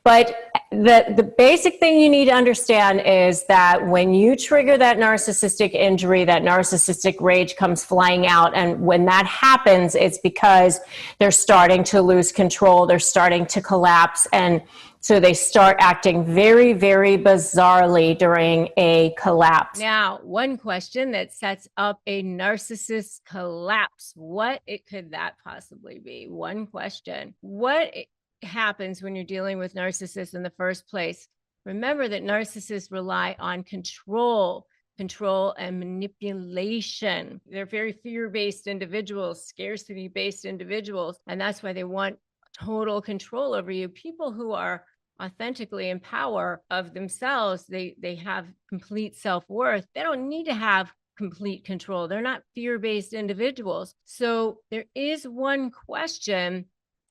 But the basic thing you need to understand is that when you trigger that narcissistic injury, that narcissistic rage comes flying out. And when that happens, it's because they're starting to lose control. They're starting to collapse. And so they start acting very, very bizarrely during a collapse. Now, one question that sets up a narcissist collapse. What could that possibly be? One question. What happens when you're dealing with narcissists in the first place? Remember that narcissists rely on control and manipulation. They're very fear-based individuals, scarcity-based individuals, and that's why they want total control over you. People who are authentically in power of themselves, they have complete self-worth. They don't need to have complete control. They're not fear-based individuals. So there is one question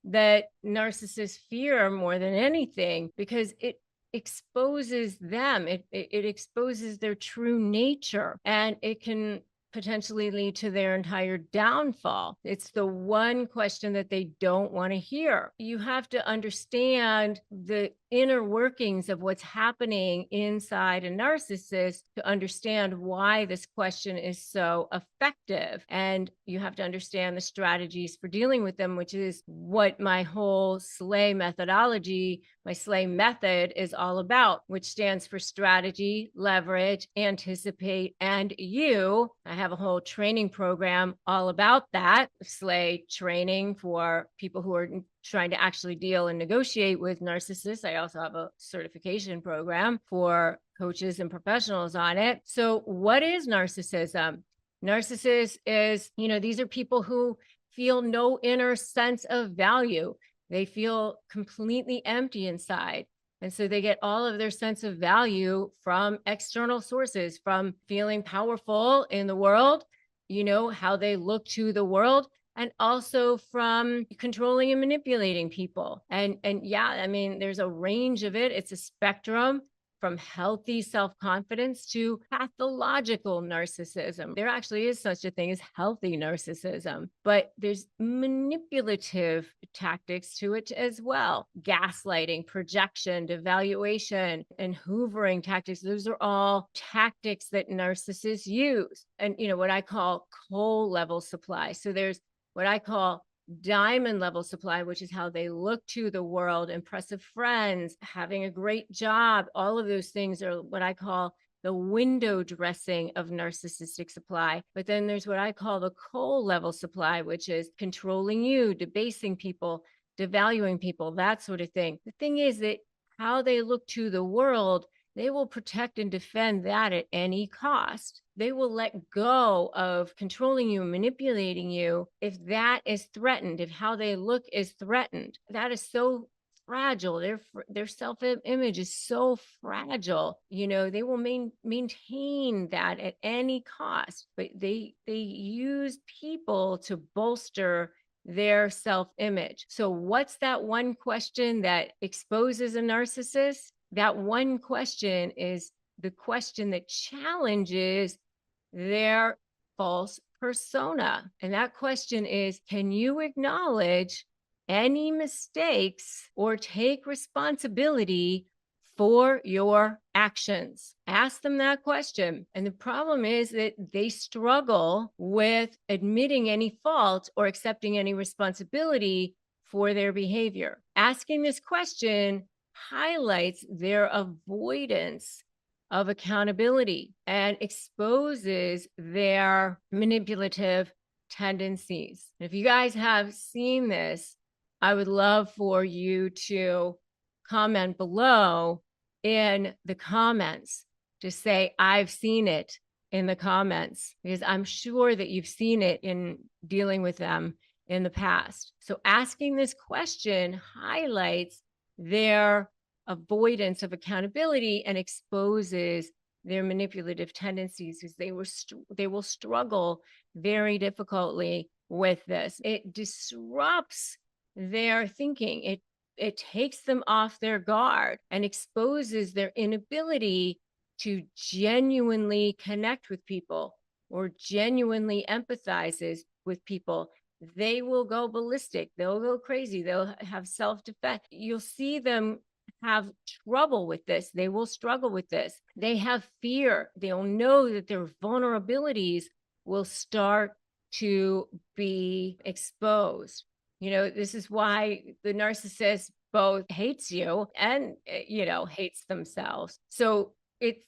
that narcissists fear more than anything, because it exposes them. It exposes their true nature, and it can potentially lead to their entire downfall. It's the one question that they don't want to hear. You have to understand the inner workings of what's happening inside a narcissist to understand why this question is so effective. And you have to understand the strategies for dealing with them, which is what my whole SLAY methodology, my SLAY method is all about, which stands for strategy, leverage, anticipate, and you. I have a whole training program all about that. SLAY training for people who are trying to actually deal and negotiate with narcissists. I also have a certification program for coaches and professionals on it. So what is narcissism? Narcissist is, you know, these are people who feel no inner sense of value. They feel completely empty inside. And so they get all of their sense of value from external sources, from feeling powerful in the world, you know, how they look to the world, and also from controlling and manipulating people. And yeah, I mean, there's a range of it. It's a spectrum from healthy self-confidence to pathological narcissism. There actually is such a thing as healthy narcissism, but there's manipulative tactics to it as well. Gaslighting, projection, devaluation, and hoovering tactics. Those are all tactics that narcissists use. And, you know, what I call coal level supply. So there's what I call diamond level supply, which is how they look to the world, impressive friends, having a great job. All of those things are what I call the window dressing of narcissistic supply. But then there's what I call the coal level supply, which is controlling you, debasing people, devaluing people, that sort of thing. The thing is that how they look to the world, they will protect and defend that at any cost. They will let go of controlling you, manipulating you, if that is threatened, if how they look is threatened. That is so fragile. Their self-image is so fragile. You know, they will maintain that at any cost. But they use people to bolster their self-image. So what's that one question that exposes a narcissist? That one question is the question that challenges their false persona. And that question is, can you acknowledge any mistakes or take responsibility for your actions? Ask them that question. And the problem is that they struggle with admitting any fault or accepting any responsibility for their behavior. Asking this question highlights their avoidance of accountability and exposes their manipulative tendencies. If you guys have seen this, I would love for you to comment below in the comments to say, I've seen it in the comments, because I'm sure that you've seen it in dealing with them in the past. So asking this question highlights their avoidance of accountability and exposes their manipulative tendencies, because they will struggle very difficultly with this. It disrupts their thinking. It takes them off their guard and exposes their inability to genuinely connect with people or genuinely empathizes with people. They will go ballistic. They'll go crazy. They'll have self-defense. You'll see them have trouble with this. They will struggle with this. They have fear. They'll know that their vulnerabilities will start to be exposed. This is why the narcissist both hates you and, hates themselves. So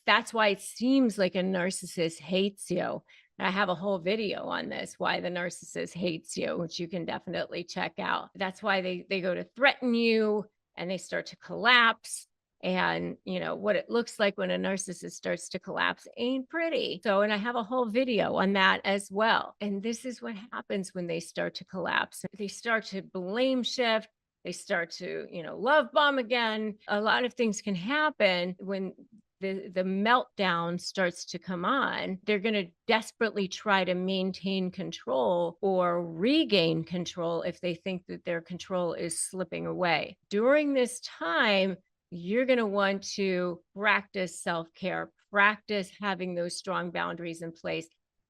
that's why it seems like a narcissist hates you. I have a whole video on this, why the narcissist hates you, which you can definitely check out. That's why they go to threaten you and they start to collapse. And, what it looks like when a narcissist starts to collapse ain't pretty. So, and I have a whole video on that as well. And this is what happens when they start to collapse. They start to blame shift. They start to, love bomb again. A lot of things can happen when the meltdown starts to come on. They're going to desperately try to maintain control or regain control if they think that their control is slipping away. During this time, you're going to want to practice self-care, practice having those strong boundaries in place,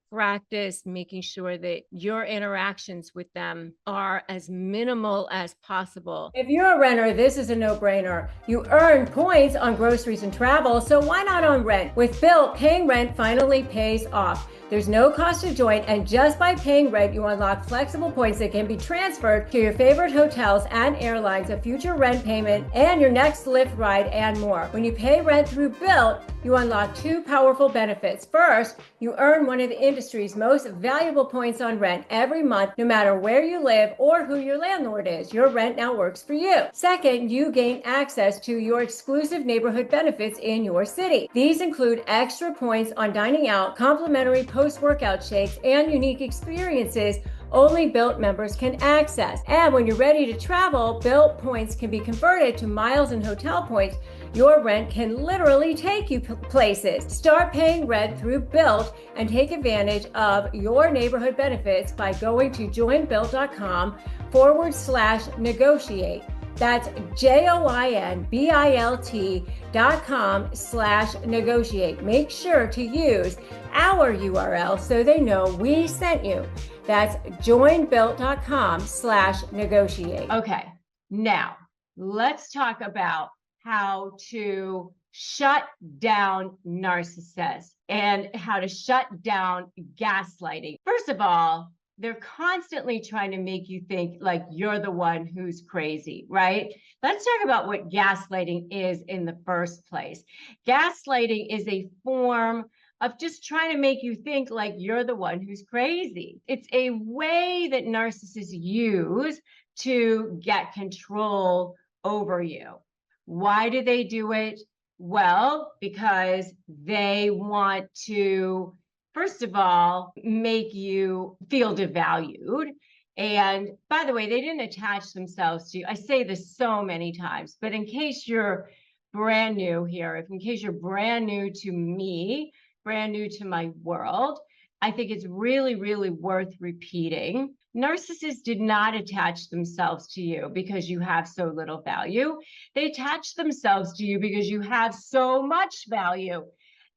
practice making sure that your interactions with them are as minimal as possible. If you're a renter, this is a no-brainer. You earn points on groceries and travel, so why not on rent? With Bilt, paying rent finally pays off. There's no cost to join, and just by paying rent, you unlock flexible points that can be transferred to your favorite hotels and airlines, a future rent payment, and your next Lyft ride, and more. When you pay rent through Bilt, you unlock two powerful benefits. First, you earn one of the industry's most valuable points on rent every month, no matter where you live or who your landlord is. Your rent now works for you. Second, you gain access to your exclusive neighborhood benefits in your city. These include extra points on dining out, complimentary post-workout shakes, and unique experiences only Bilt members can access. And when you're ready to travel, Bilt points can be converted to miles and hotel points. Your rent can literally take you places. Start paying rent through Bilt and take advantage of your neighborhood benefits by going to joinbilt.com/negotiate. That's joinbilt.com/negotiate. Make sure to use our URL so they know we sent you. That's joinbilt.com/negotiate. Okay, now let's talk about how to shut down narcissists and how to shut down gaslighting. First of all, they're constantly trying to make you think like you're the one who's crazy, right? Let's talk about what gaslighting is in the first place. Gaslighting is a form of just trying to make you think like you're the one who's crazy. It's a way that narcissists use to get control over you. Why do they do it? Well, because they want to, first of all, make you feel devalued. And by the way, they didn't attach themselves to you. I say this so many times, but in case you're brand new here, in case you're brand new to me, brand new to my world, I think it's really, really worth repeating. Narcissists did not attach themselves to you because you have so little value. They attach themselves to you because you have so much value.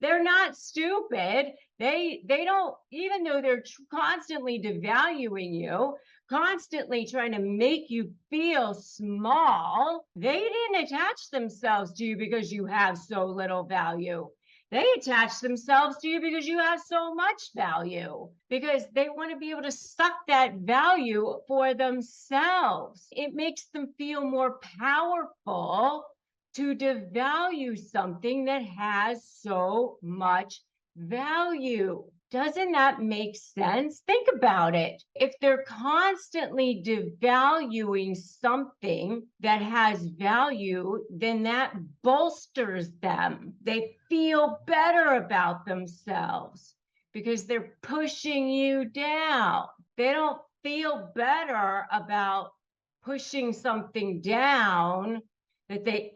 They're not stupid. They don't, even though they're constantly devaluing you, constantly trying to make you feel small, they didn't attach themselves to you because you have so little value. They attach themselves to you because you have so much value, because they want to be able to suck that value for themselves. It makes them feel more powerful to devalue something that has so much value. Doesn't that make sense? Think about it. If they're constantly devaluing something that has value, then that bolsters them. They feel better about themselves because they're pushing you down. They don't feel better about pushing something down that they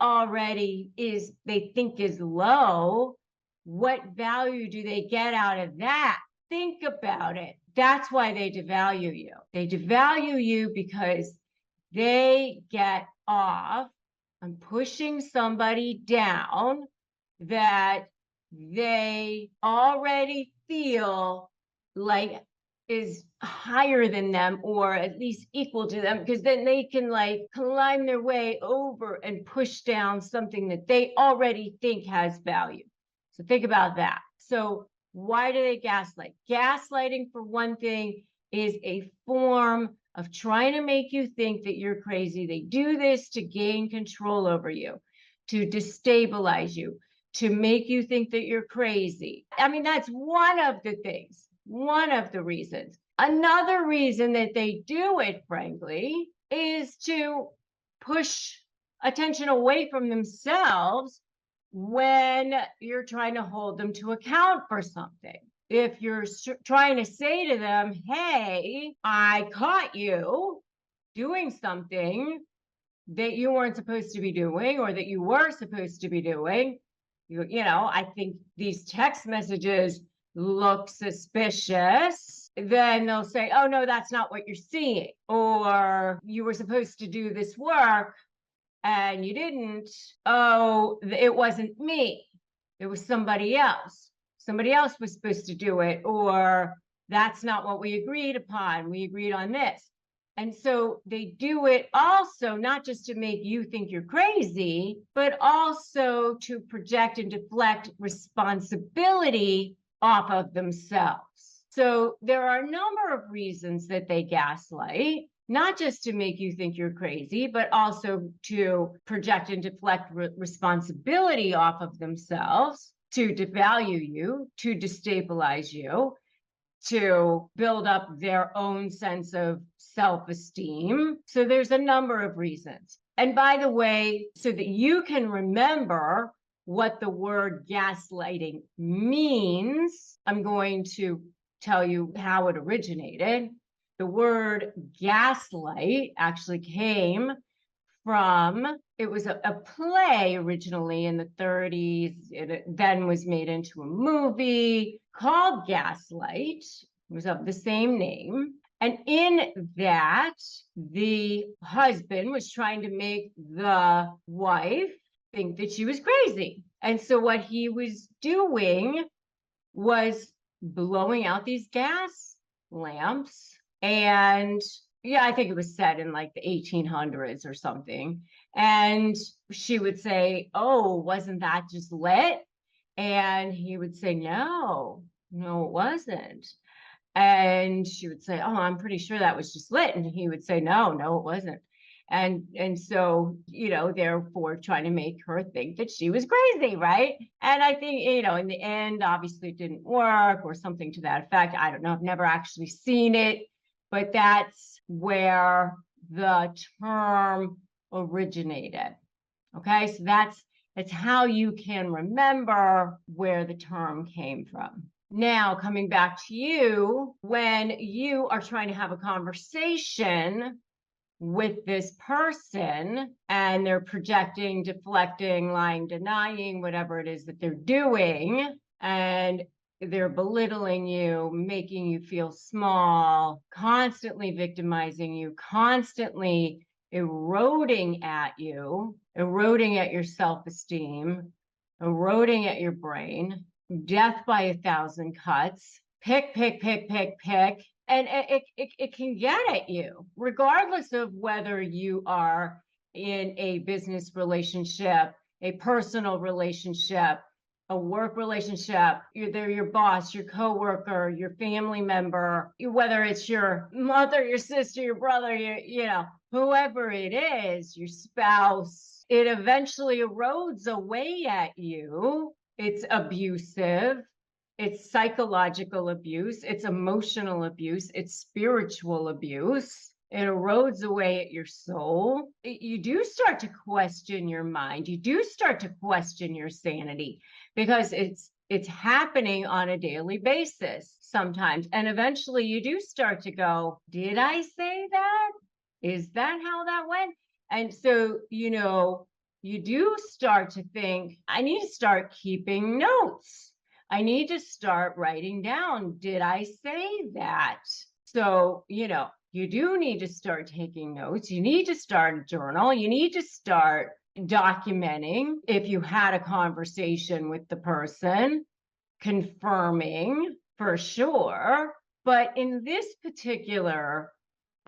think is low. What value do they get out of that? Think about it. That's why they devalue you. They devalue you because they get off on pushing somebody down that they already feel like is higher than them, or at least equal to them, because then they can like climb their way over and push down something that they already think has value. So think about that. So why do they gaslight? Gaslighting, for one thing, is a form of trying to make you think that you're crazy. They do this to gain control over you, to destabilize you, to make you think that you're crazy. I mean, that's one of the things, one of the reasons. Another reason that they do it, frankly, is to push attention away from themselves when you're trying to hold them to account for something. If you're trying to say to them, hey, I caught you doing something that you weren't supposed to be doing, or that you were supposed to be doing, you know, I think these text messages look suspicious, then they'll say, oh no, that's not what you're seeing. Or you were supposed to do this work and you didn't. Oh, it wasn't me. It was somebody else. Somebody else was supposed to do it. Or that's not what we agreed upon. We agreed on this. And so they do it also not just to make you think you're crazy, but also to project and deflect responsibility off of themselves. So there are a number of reasons that they gaslight, not just to make you think you're crazy, but also to project and deflect responsibility off of themselves, to devalue you, to destabilize you, to build up their own sense of self-esteem. So there's a number of reasons. And by the way, so that you can remember what the word gaslighting means, I'm going to tell you how it originated. The word gaslight actually came from, it was a play originally in the 30s. It then was made into a movie called Gaslight. It was of the same name. And in that, the husband was trying to make the wife think that she was crazy. And so what he was doing was blowing out these gas lamps. And yeah, I think it was set in like the 1800s or something. And she would say, oh, wasn't that just lit? And he would say, no, it wasn't. And she would say, oh, I'm pretty sure that was just lit. And he would say, no, it wasn't. And so, therefore trying to make her think that she was crazy, right? And I think, in the end, obviously it didn't work, or something to that effect. I don't know. I've never actually seen it, but that's where the term originated. Okay, so that's how you can remember where the term came from. Now, coming back to you, when you are trying to have a conversation with this person and they're projecting, deflecting, lying, denying, whatever it is that they're doing, and they're belittling you, making you feel small, constantly victimizing you, constantly eroding at you, eroding at your self-esteem, eroding at your brain, death by 1,000 cuts, pick. And it can get at you, regardless of whether you are in a business relationship, a personal relationship, a work relationship. They're your boss, your coworker, your family member, whether it's your mother, your sister, your brother, whoever it is, your spouse. It eventually erodes away at you. It's abusive. It's psychological abuse, it's emotional abuse, it's spiritual abuse. It erodes away at your soul. You do start to question your mind. You do start to question your sanity, because it's happening on a daily basis sometimes. And eventually you do start to go, did I say that? Is that how that went? And so, you do start to think, I need to start keeping notes. I need to start writing down, did I say that? So, you do need to start taking notes. You need to start a journal. You need to start documenting if you had a conversation with the person, confirming for sure. But in this particular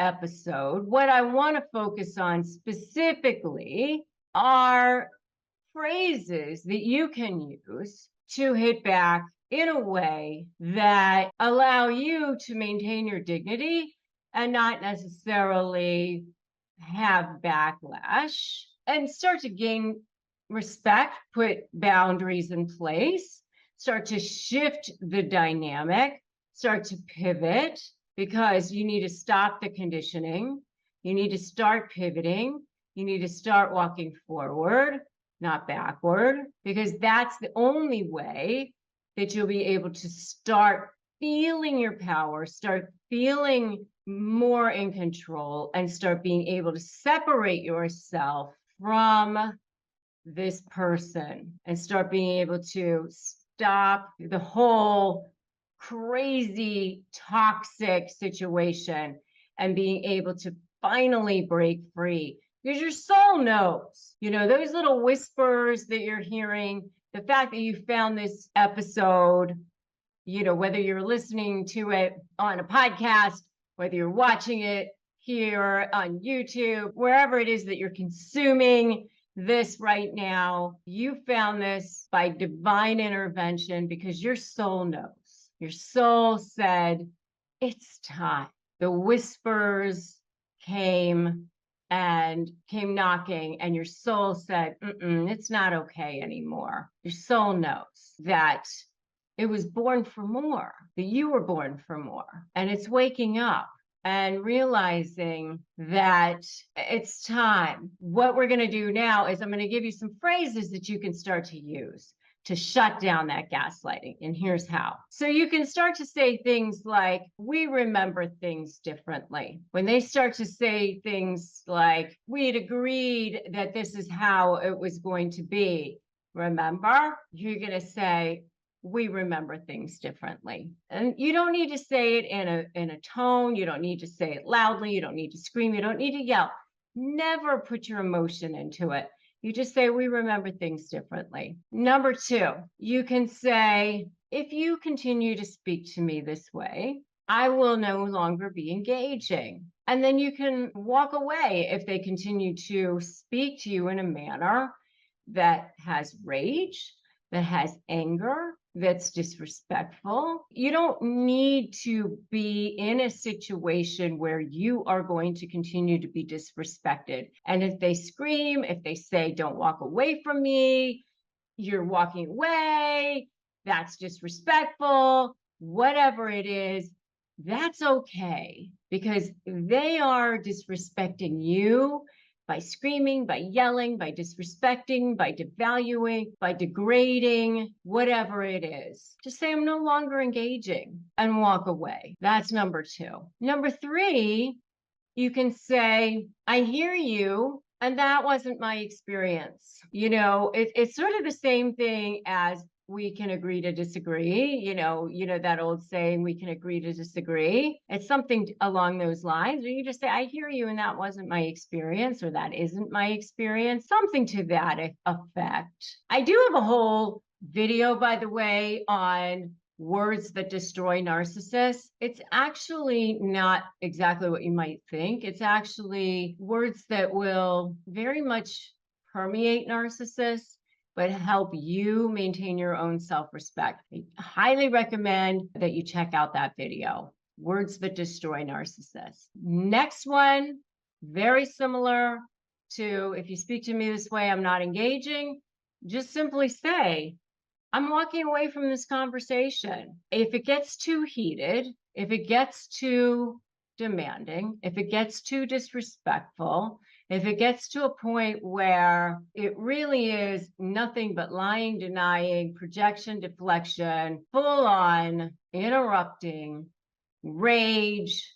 episode, what I want to focus on specifically are phrases that you can use to hit back in a way that allow you to maintain your dignity and not necessarily have backlash, and start to gain respect, put boundaries in place, start to shift the dynamic, start to pivot, because you need to stop the conditioning. You need to start pivoting. You need to start walking forward, not backward, because that's the only way that you'll be able to start feeling your power, start feeling more in control, and start being able to separate yourself from this person and start being able to stop the whole crazy toxic situation and being able to finally break free. Because your soul knows, those little whispers that you're hearing, the fact that you found this episode, whether you're listening to it on a podcast, whether you're watching it here on YouTube, wherever it is that you're consuming this right now, you found this by divine intervention, because your soul knows. Your soul said, it's time. The whispers came knocking, and your soul said, it's not okay anymore. Your soul knows that it was born for more, that you were born for more, and it's waking up and realizing that it's time. What we're going to do now is I'm going to give you some phrases that you can start to use to shut down that gaslighting. And here's how. So you can start to say things like, we remember things differently. When they start to say things like, we had agreed that this is how it was going to be, remember? You're going to say, we remember things differently. And you don't need to say it in a tone. You don't need to say it loudly. You don't need to scream. You don't need to yell. Never put your emotion into it. You just say, we remember things differently. Number two, you can say, if you continue to speak to me this way, I will no longer be engaging. And then you can walk away if they continue to speak to you in a manner that has rage, that has anger, that's disrespectful. You don't need to be in a situation where you are going to continue to be disrespected. And if they scream, if they say, don't walk away from me, you're walking away, that's disrespectful, whatever it is, that's okay, because they are disrespecting you by screaming, by yelling, by disrespecting, by devaluing, by degrading, whatever it is. Just say, I'm no longer engaging, and walk away. That's number two. Number three, you can say, I hear you, and that wasn't my experience. It's sort of the same thing as we can agree to disagree. You know that old saying, we can agree to disagree. It's something along those lines. Or you just say, I hear you, and that wasn't my experience, or that isn't my experience. Something to that effect. I do have a whole video, by the way, on words that destroy narcissists. It's actually not exactly what you might think. It's actually words that will very much permeate narcissists, but help you maintain your own self-respect. I highly recommend that you check out that video, Words That Destroy Narcissists. Next one, very similar to, if you speak to me this way, I'm not engaging. Just simply say, I'm walking away from this conversation. If it gets too heated, if it gets too demanding, if it gets too disrespectful, if it gets to a point where it really is nothing but lying, denying, projection, deflection, full on interrupting, rage,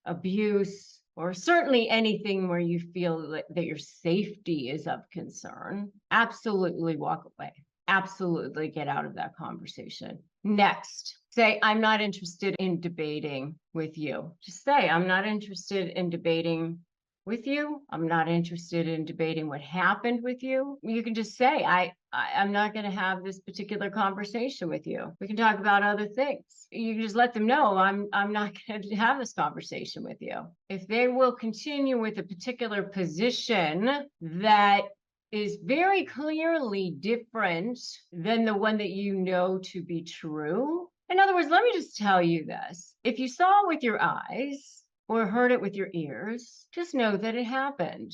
abuse, or certainly anything where you feel that your safety is of concern, absolutely walk away. Absolutely get out of that conversation. Next, say, I'm not interested in debating with you. Just say, I'm not interested in debating with you. I'm not interested in debating what happened with you. You can just say, I'm not going to have this particular conversation with you. We can talk about other things. You can just let them know I'm not going to have this conversation with you. If they will continue with a particular position that is very clearly different than the one that you know to be true. In other words, let me just tell you this. If you saw it with your eyes or heard it with your ears, just know that it happened.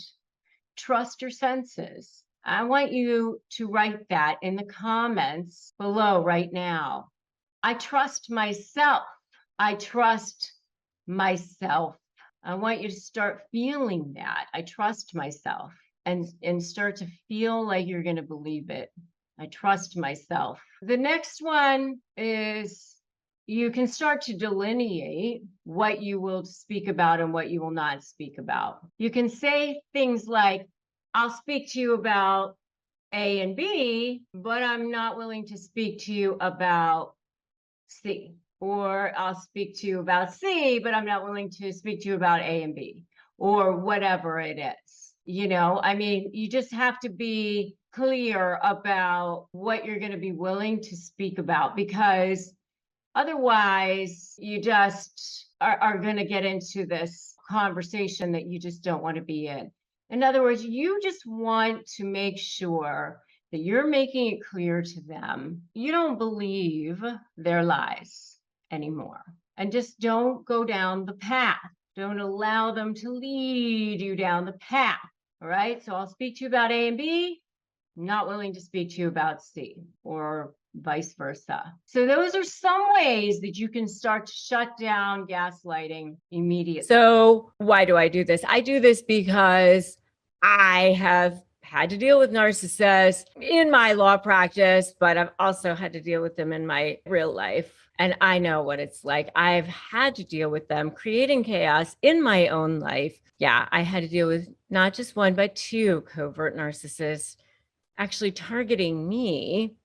Trust your senses. I want you to write that in the comments below right now. I trust myself. I trust myself. I want you to start feeling that. I trust myself. And start to feel like you're going to believe it. I trust myself. The next one is you can start to delineate what you will speak about and what you will not speak about. You can say things like, I'll speak to you about A and B, but I'm not willing to speak to you about C. Or I'll speak to you about C, but I'm not willing to speak to you about A and B, or whatever it is. You know, I mean, you just have to be clear about what you're going to be willing to speak about, because otherwise you just are going to get into this conversation that you just don't want to be in. In other words, you just want to make sure that you're making it clear to them you don't believe their lies anymore. And just don't go down the path. Don't allow them to lead you down the path. All right, so I'll speak to you about A and B, not willing to speak to you about C, or vice versa. So those are some ways that you can start to shut down gaslighting immediately. So why do I do this? I do this because I have had to deal with narcissists in my law practice, but I've also had to deal with them in my real life. And I know what it's like. I've had to deal with them creating chaos in my own life. Yeah, I had to deal with not just one, but two covert narcissists actually targeting me,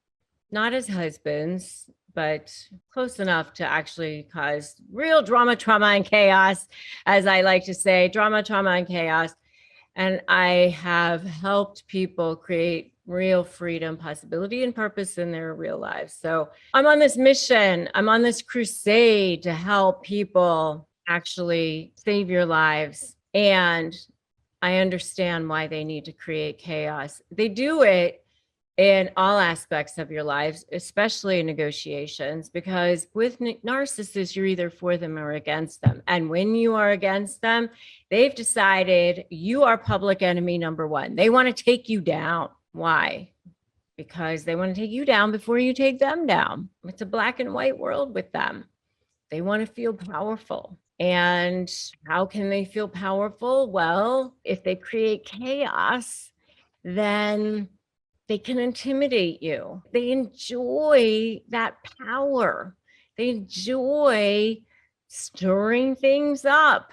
not as husbands, but close enough to actually cause real drama, trauma, and chaos, as I like to say, drama, trauma, and chaos. And I have helped people create real freedom, possibility, and purpose in their real lives. So I'm on this mission. I'm on this crusade to help people actually save your lives. And I understand why they need to create chaos. They do it in all aspects of your lives, especially in negotiations, because with narcissists, you're either for them or against them. And when you are against them, they've decided you are public enemy number one. They want to take you down. Why? Because they want to take you down before you take them down. It's a black and white world with them. They want to feel powerful. And how can they feel powerful? Well, if they create chaos, then they can intimidate you. They enjoy that power. They enjoy stirring things up.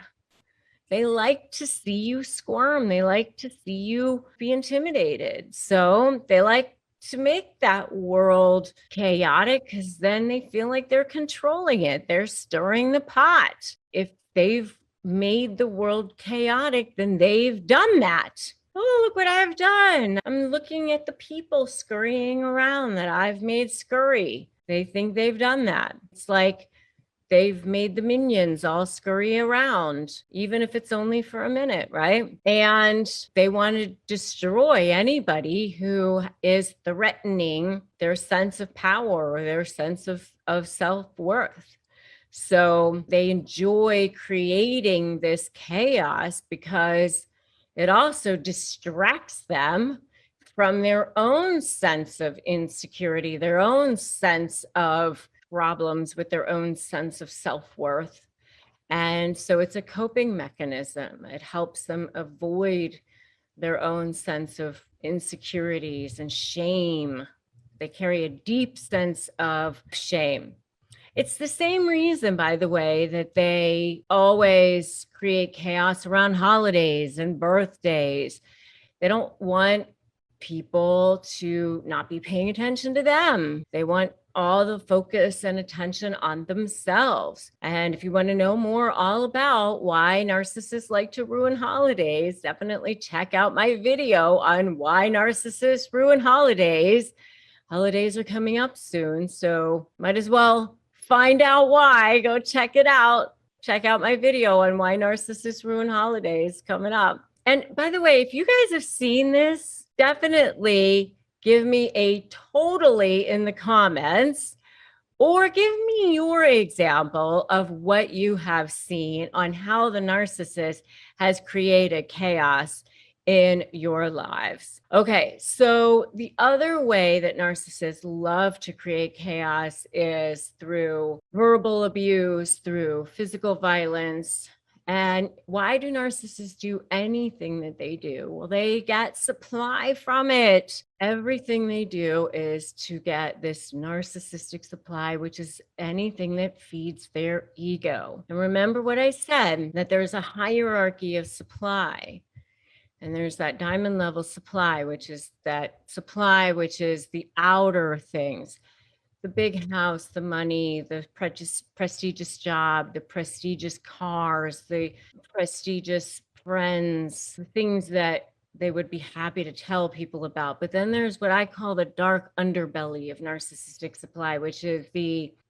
They like to see you squirm. They like to see you be intimidated. So they like to make that world chaotic, because then they feel like they're controlling it. They're stirring the pot. If they've made the world chaotic, then they've done that. oh, look what I've done. I'm looking at the people scurrying around that I've made scurry. They think they've done that. It's like they've made the minions all scurry around, even if it's only for a minute, right? And they want to destroy anybody who is threatening their sense of power or their sense of self-worth. So they enjoy creating this chaos because it also distracts them from their own sense of insecurity, their own sense of problems with their own sense of self-worth. And so it's a coping mechanism. It helps them avoid their own sense of insecurities and shame. They carry a deep sense of shame. It's the same reason, by the way, that they always create chaos around holidays and birthdays. They don't want people to not be paying attention to them. They want all the focus and attention on themselves. And if you want to know more all about why narcissists like to ruin holidays, definitely check out my video on why narcissists ruin holidays. Holidays are coming up soon, so might as well find out why. Go check it out. Check out my video on why narcissists ruin holidays coming up. And by the way, if you guys have seen this, definitely give me a totally in the comments, or give me your example of what you have seen on how the narcissist has created chaos in your lives. Okay, so the other way that narcissists love to create chaos is through verbal abuse, through physical violence. And why do narcissists do anything that they do? Well, they get supply from it. Everything they do is to get this narcissistic supply, which is anything that feeds their ego. And remember what I said, that there's a hierarchy of supply. And there's that diamond level supply, which is the outer things. The big house, the money, the prestigious job, the prestigious cars, the prestigious friends, the things that they would be happy to tell people about. But then there's what I call the dark underbelly of narcissistic supply, which is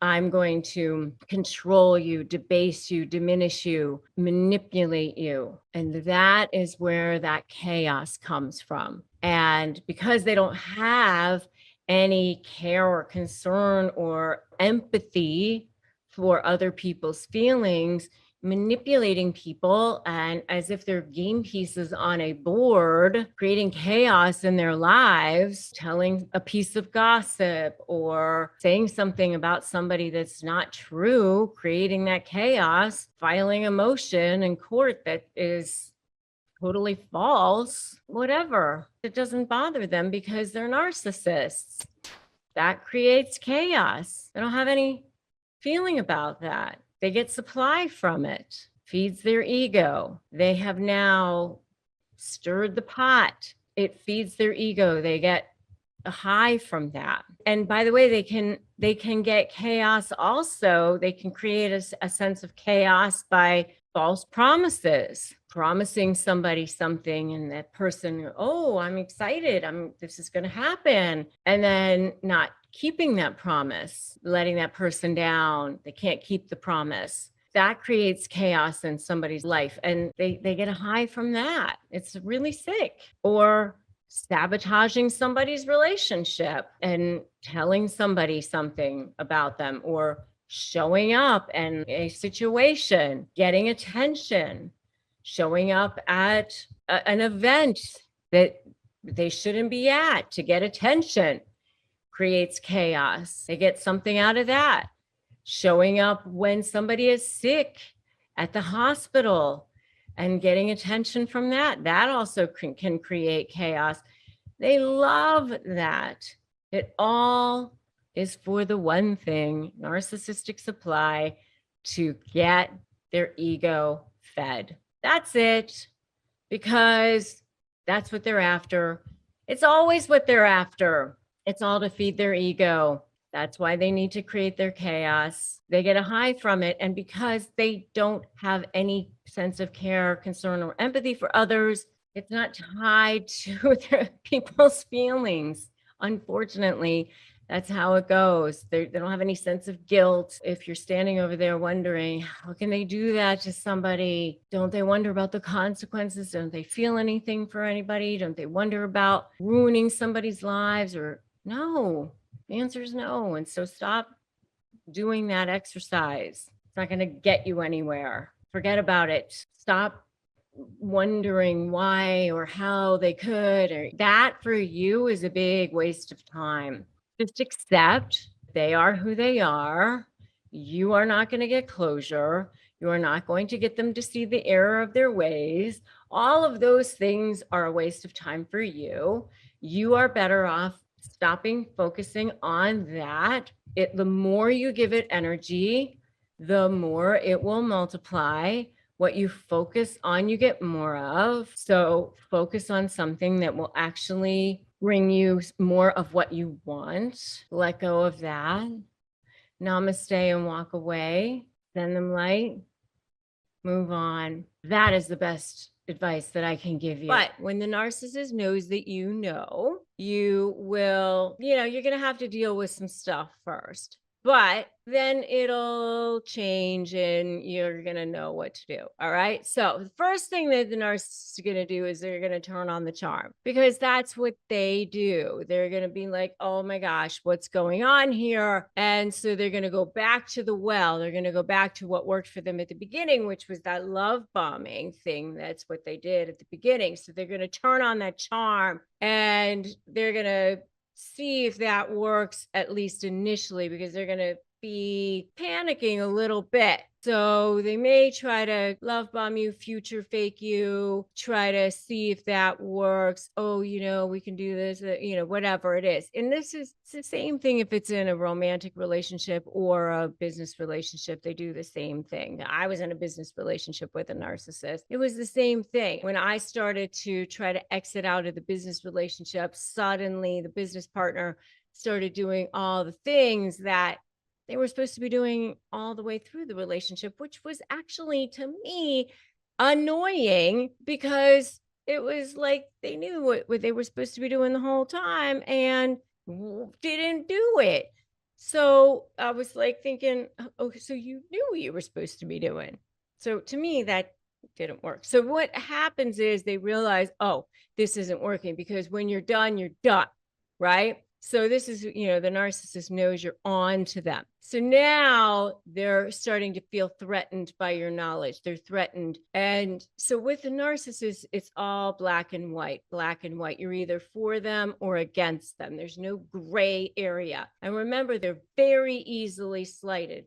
I'm going to control you, debase you, diminish you, manipulate you. And that is where that chaos comes from. And because they don't have any care or concern or empathy for other people's feelings, manipulating people and as if they're game pieces on a board, creating chaos in their lives, telling a piece of gossip or saying something about somebody that's not true, creating that chaos, filing a motion in court that is totally false, whatever. It doesn't bother them because they're narcissists. That creates chaos. They don't have any feeling about that. They get supply from it, feeds their ego. They have now stirred the pot. It feeds their ego. They get a high from that. And by the way, they can get chaos also. They can create a sense of chaos by false promises, promising somebody something and that person, oh, I'm excited, this is going to happen. And then not keeping that promise, letting that person down. They can't keep the promise. That creates chaos in somebody's life. And they get a high from that. It's really sick. Or sabotaging somebody's relationship and telling somebody something about them, or showing up in a situation, getting attention, showing up at an event that they shouldn't be at to get attention, creates chaos. They get something out of that. Showing up when somebody is sick at the hospital and getting attention from that, that also can create chaos. They love that. It all is for the one thing, narcissistic supply, to get their ego fed. That's it, because that's what they're after. It's always what they're after. It's all to feed their ego. That's why they need to create their chaos. They get a high from it. And because they don't have any sense of care, concern, or empathy for others, It's not tied to their people's feelings. Unfortunately, that's how it goes. They don't have any sense of guilt. If you're standing over there wondering, how can they do that to somebody? Don't they wonder about the consequences? Don't they feel anything for anybody? Don't they wonder about ruining somebody's lives? Or no, the answer is no. And so stop doing that exercise. It's not going to get you anywhere. Forget about it. Stop wondering why or how they could, or that for you is a big waste of time. Just accept they are who they are. You are not going to get closure. You are not going to get them to see the error of their ways. All of those things are a waste of time for you. You are better off stopping focusing on that. The more you give it energy, the more it will multiply. What you focus on, you get more of. So focus on something that will actually bring you more of what you want. Let go of that. Namaste and walk away. Send them light. Move on. That is the best advice that I can give you. But when the narcissist knows that you will, you're going to have to deal with some stuff first. But then it'll change and you're going to know what to do. All right. So the first thing that the narcissist is going to do is they're going to turn on the charm, because that's what they do. They're going to be like, oh my gosh, what's going on here? And so they're going to go back to the well. They're going to go back to what worked for them at the beginning, which was that love bombing thing. That's what they did at the beginning. So they're going to turn on that charm and they're going to see if that works, at least initially, because they're going to be panicking a little bit. So they may try to love bomb you, future fake you, try to see if that works. Oh, we can do this, whatever it is. And it's the same thing if it's in a romantic relationship or a business relationship. They do the same thing. I was in a business relationship with a narcissist. It was the same thing. When I started to try to exit out of the business relationship, suddenly the business partner started doing all the things that they were supposed to be doing all the way through the relationship, which was actually, to me, annoying, because it was like they knew what they were supposed to be doing the whole time and didn't do it. So I was like thinking, okay, so you knew what you were supposed to be doing. So to me, that didn't work. So what happens is they realize, oh, this isn't working, because when you're done, right? So this is, the narcissist knows you're on to them. So now they're starting to feel threatened by your knowledge. They're threatened. And so with the narcissist, it's all black and white. You're either for them or against them. There's no gray area. And remember, they're very easily slighted.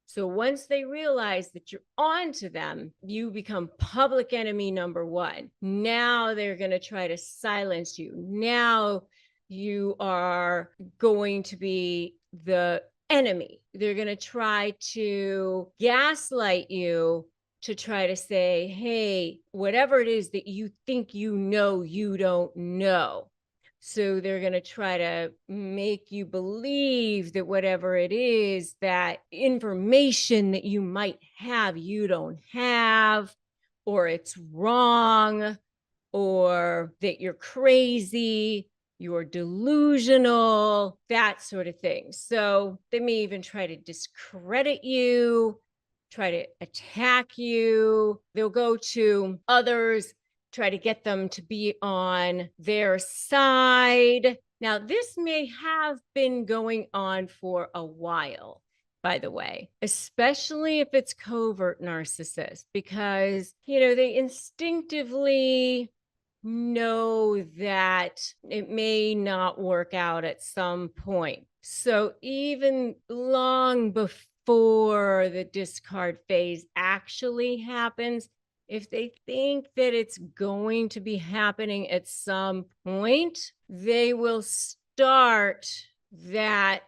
So once they realize that you're on to them, you become public enemy number one. Now they're going to try to silence you. Now you are going to be the enemy. They're going to try to gaslight you, to try to say, hey, whatever it is that you think you don't know. So they're going to try to make you believe that whatever it is, that information that you might have, you don't have, or it's wrong, or that you're crazy, you're delusional, that sort of thing. So they may even try to discredit you, try to attack you. They'll go to others, try to get them to be on their side. Now, this may have been going on for a while, by the way, especially if it's covert narcissist, because, they instinctively know that it may not work out at some point. So even long before the discard phase actually happens, if they think that it's going to be happening at some point, they will start that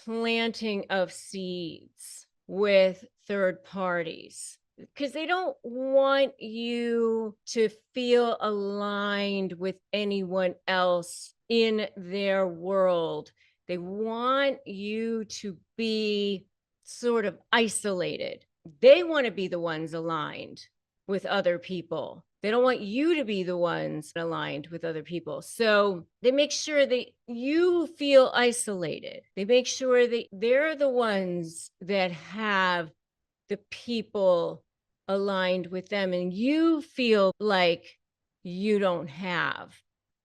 planting of seeds with third parties, because they don't want you to feel aligned with anyone else in their world. They want you to be sort of isolated. They want to be the ones aligned with other people. They don't want you to be the ones aligned with other people. So they make sure that you feel isolated. They make sure that they're the ones that have the people aligned with them and you feel like you don't have.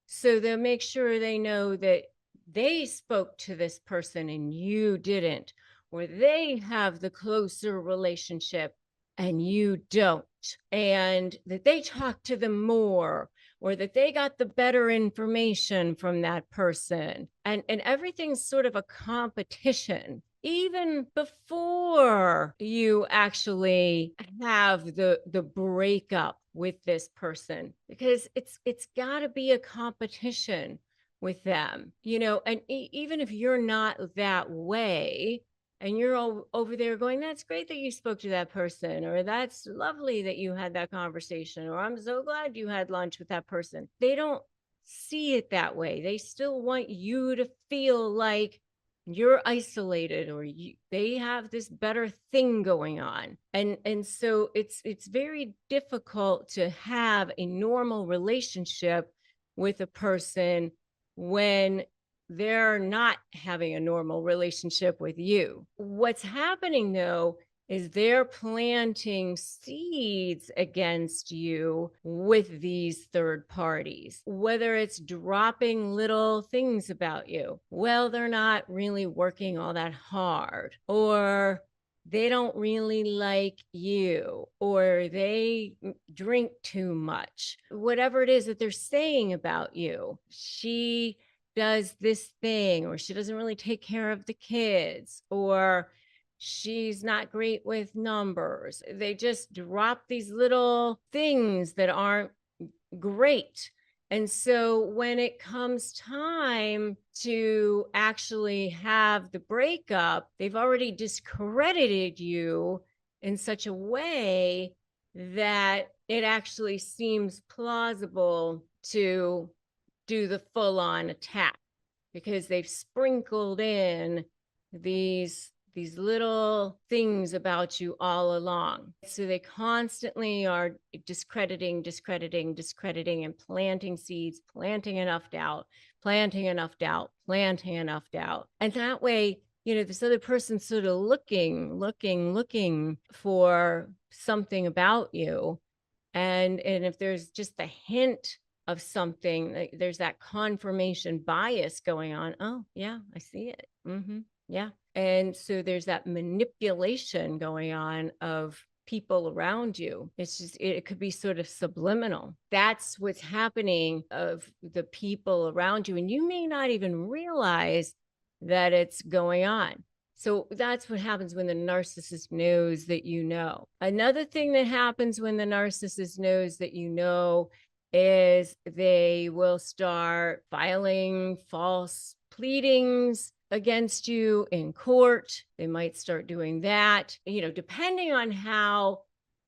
So they'll make sure they know that they spoke to this person and you didn't, or they have the closer relationship and you don't, and that they talk to them more, or that they got the better information from that person. And everything's sort of a competition even before you actually have the breakup with this person, because it's got to be a competition with them, and even if you're not that way, and you're over there going, that's great that you spoke to that person, or that's lovely that you had that conversation, or I'm so glad you had lunch with that person. They don't see it that way. They still want you to feel like you're isolated, or they have this better thing going on. And so it's very difficult to have a normal relationship with a person when they're not having a normal relationship with you. What's happening though is they're planting seeds against you with these third parties, whether it's dropping little things about you. Well, they're not really working all that hard, or they don't really like you, or they drink too much. Whatever it is that they're saying about you, she does this thing, or she doesn't really take care of the kids, or she's not great with numbers. They just drop these little things that aren't great. And so when it comes time to actually have the breakup, they've already discredited you in such a way that it actually seems plausible to do the full-on attack, because they've sprinkled in these little things about you all along. So they constantly are discrediting, and planting seeds, planting enough doubt. And that way, this other person's sort of looking for something about you. And if there's just a hint of something, like there's that confirmation bias going on. Oh, yeah, I see it. Yeah. And so there's that manipulation going on of people around you. It's just, it could be sort of subliminal. That's what's happening of the people around you. And you may not even realize that it's going on. So that's what happens when the narcissist knows that you know. Another thing that happens when the narcissist knows that you know is they will start filing false pleadings against you in court. They might start doing that, depending on how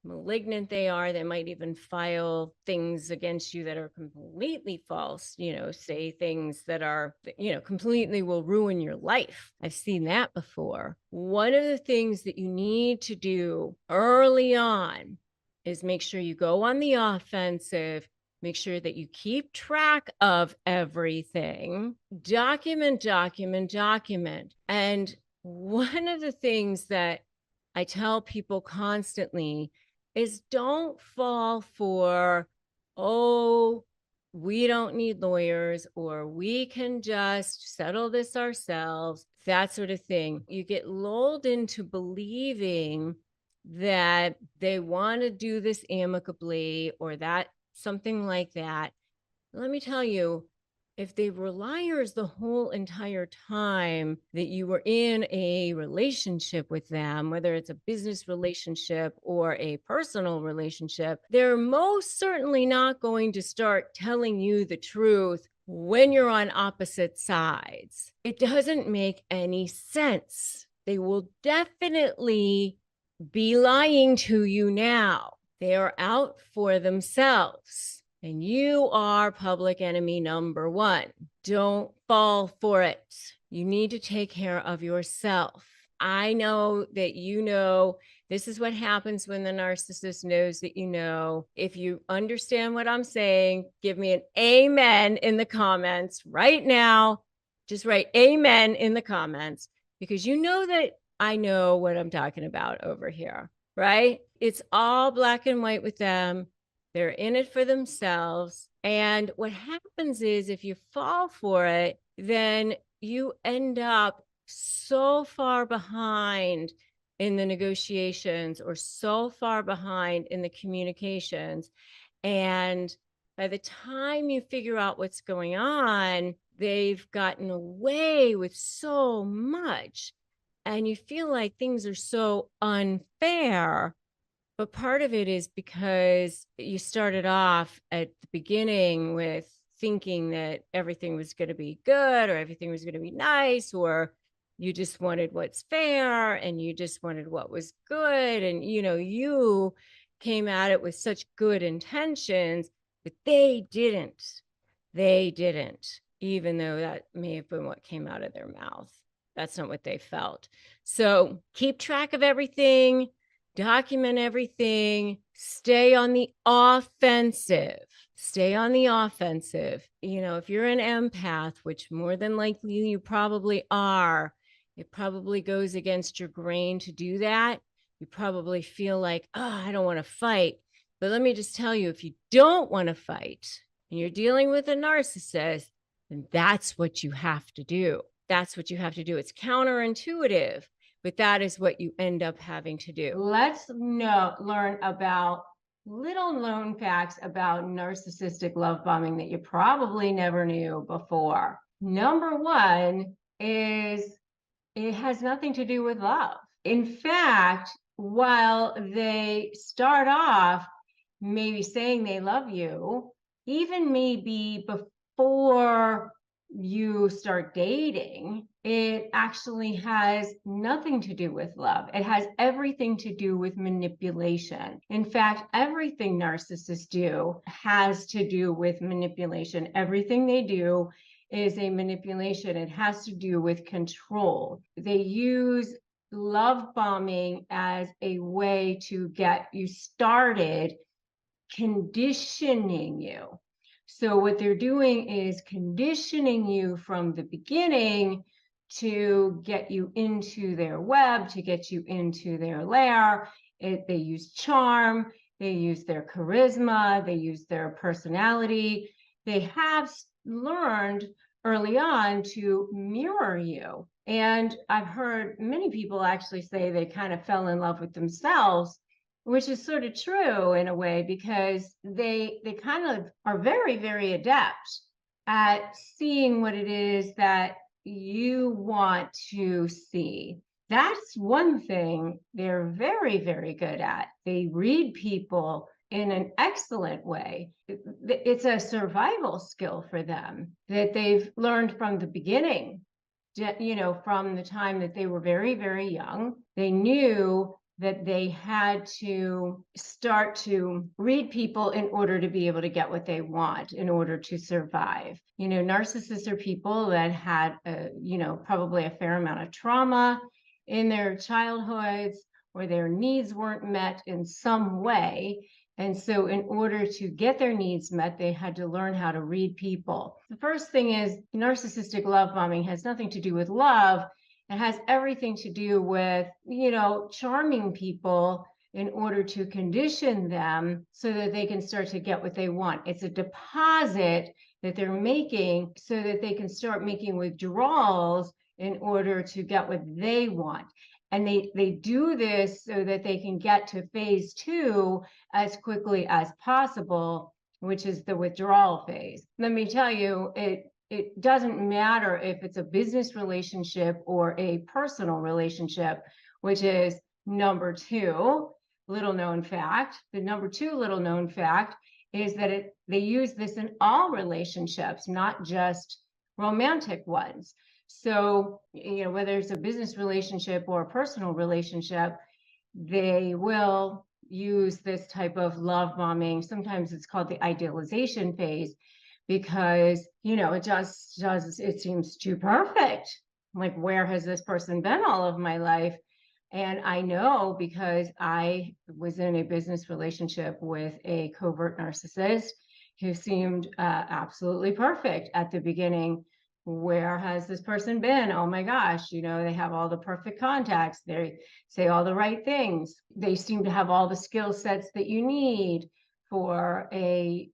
malignant they are. They might even file things against you that are completely false, say things that are, completely will ruin your life. I've seen that before. One of the things that you need to do early on is make sure you go on the offensive. Make sure that you keep track of everything. Document. And one of the things that I tell people constantly is don't fall for, oh, we don't need lawyers, or we can just settle this ourselves, that sort of thing. You get lulled into believing that they want to do this amicably, or that something like that. Let me tell you, if they were liars the whole entire time that you were in a relationship with them, whether it's a business relationship or a personal relationship, they're most certainly not going to start telling you the truth when you're on opposite sides. It doesn't make any sense. They will definitely be lying to you now. They are out for themselves, and you are public enemy number one. Don't fall for it. You need to take care of yourself. I know that This is what happens when the narcissist knows that you know. If you understand what I'm saying, give me an amen in the comments right now. Just write amen in the comments, because you know that I know what I'm talking about over here, right? It's all black and white with them. They're in it for themselves. And what happens is, if you fall for it, then you end up so far behind in the negotiations, or so far behind in the communications. And by the time you figure out what's going on, they've gotten away with so much. And you feel like things are so unfair. But part of it is because you started off at the beginning with thinking that everything was going to be good, or everything was going to be nice, or you just wanted what's fair, and you just wanted what was good. And, you came at it with such good intentions, but they didn't. They didn't, even though that may have been what came out of their mouth. That's not what they felt. So keep track of everything. Document everything. Stay on the offensive. Stay on the offensive. If you're an empath, which more than likely you probably are, it probably goes against your grain to do that. You probably feel like, I don't want to fight. But let me just tell you, if you don't want to fight and you're dealing with a narcissist, then that's what you have to do. That's what you have to do. It's counterintuitive, but that is what you end up having to do. Let's learn about little known facts about narcissistic love bombing that you probably never knew before. Number one is it has nothing to do with love. In fact, while they start off maybe saying they love you, even maybe before you start dating, it actually has nothing to do with love. It has everything to do with manipulation. In fact, everything narcissists do has to do with manipulation. Everything they do is a manipulation. It has to do with control. They use love bombing as a way to get you started, conditioning you. So what they're doing is conditioning you from the beginning to get you into their web, to get you into their lair. They use charm, they use their charisma, they use their personality. They have learned early on to mirror you. And I've heard many people actually say they kind of fell in love with themselves, which is sort of true in a way, because they kind of are very, very adept at seeing what it is that you want to see. That's one thing they're very, very good at. They read people in an excellent way. It's a survival skill for them that they've learned from the beginning. From the time that they were very, very young, they knew that they had to start to read people in order to be able to get what they want, in order to survive. Narcissists are people that had, probably a fair amount of trauma in their childhoods, or their needs weren't met in some way. And so in order to get their needs met, they had to learn how to read people. The first thing is, narcissistic love bombing has nothing to do with love. It has everything to do with, charming people in order to condition them so that they can start to get what they want. It's a deposit that they're making so that they can start making withdrawals in order to get what they want. And they do this so that they can get to phase 2 as quickly as possible, which is the withdrawal phase. Let me tell you, it doesn't matter if it's a business relationship or a personal relationship, which is number 2 little known fact. The number 2 little known fact is that they use this in all relationships, not just romantic ones. So, whether it's a business relationship or a personal relationship, they will use this type of love bombing. Sometimes it's called the idealization phase, because it seems too perfect. Like, where has this person been all of my life? And I know because I was in a business relationship with a covert narcissist who seemed absolutely perfect at the beginning. Where has this person been? Oh my gosh, they have all the perfect contacts. They say all the right things. They seem to have all the skill sets that you need for a,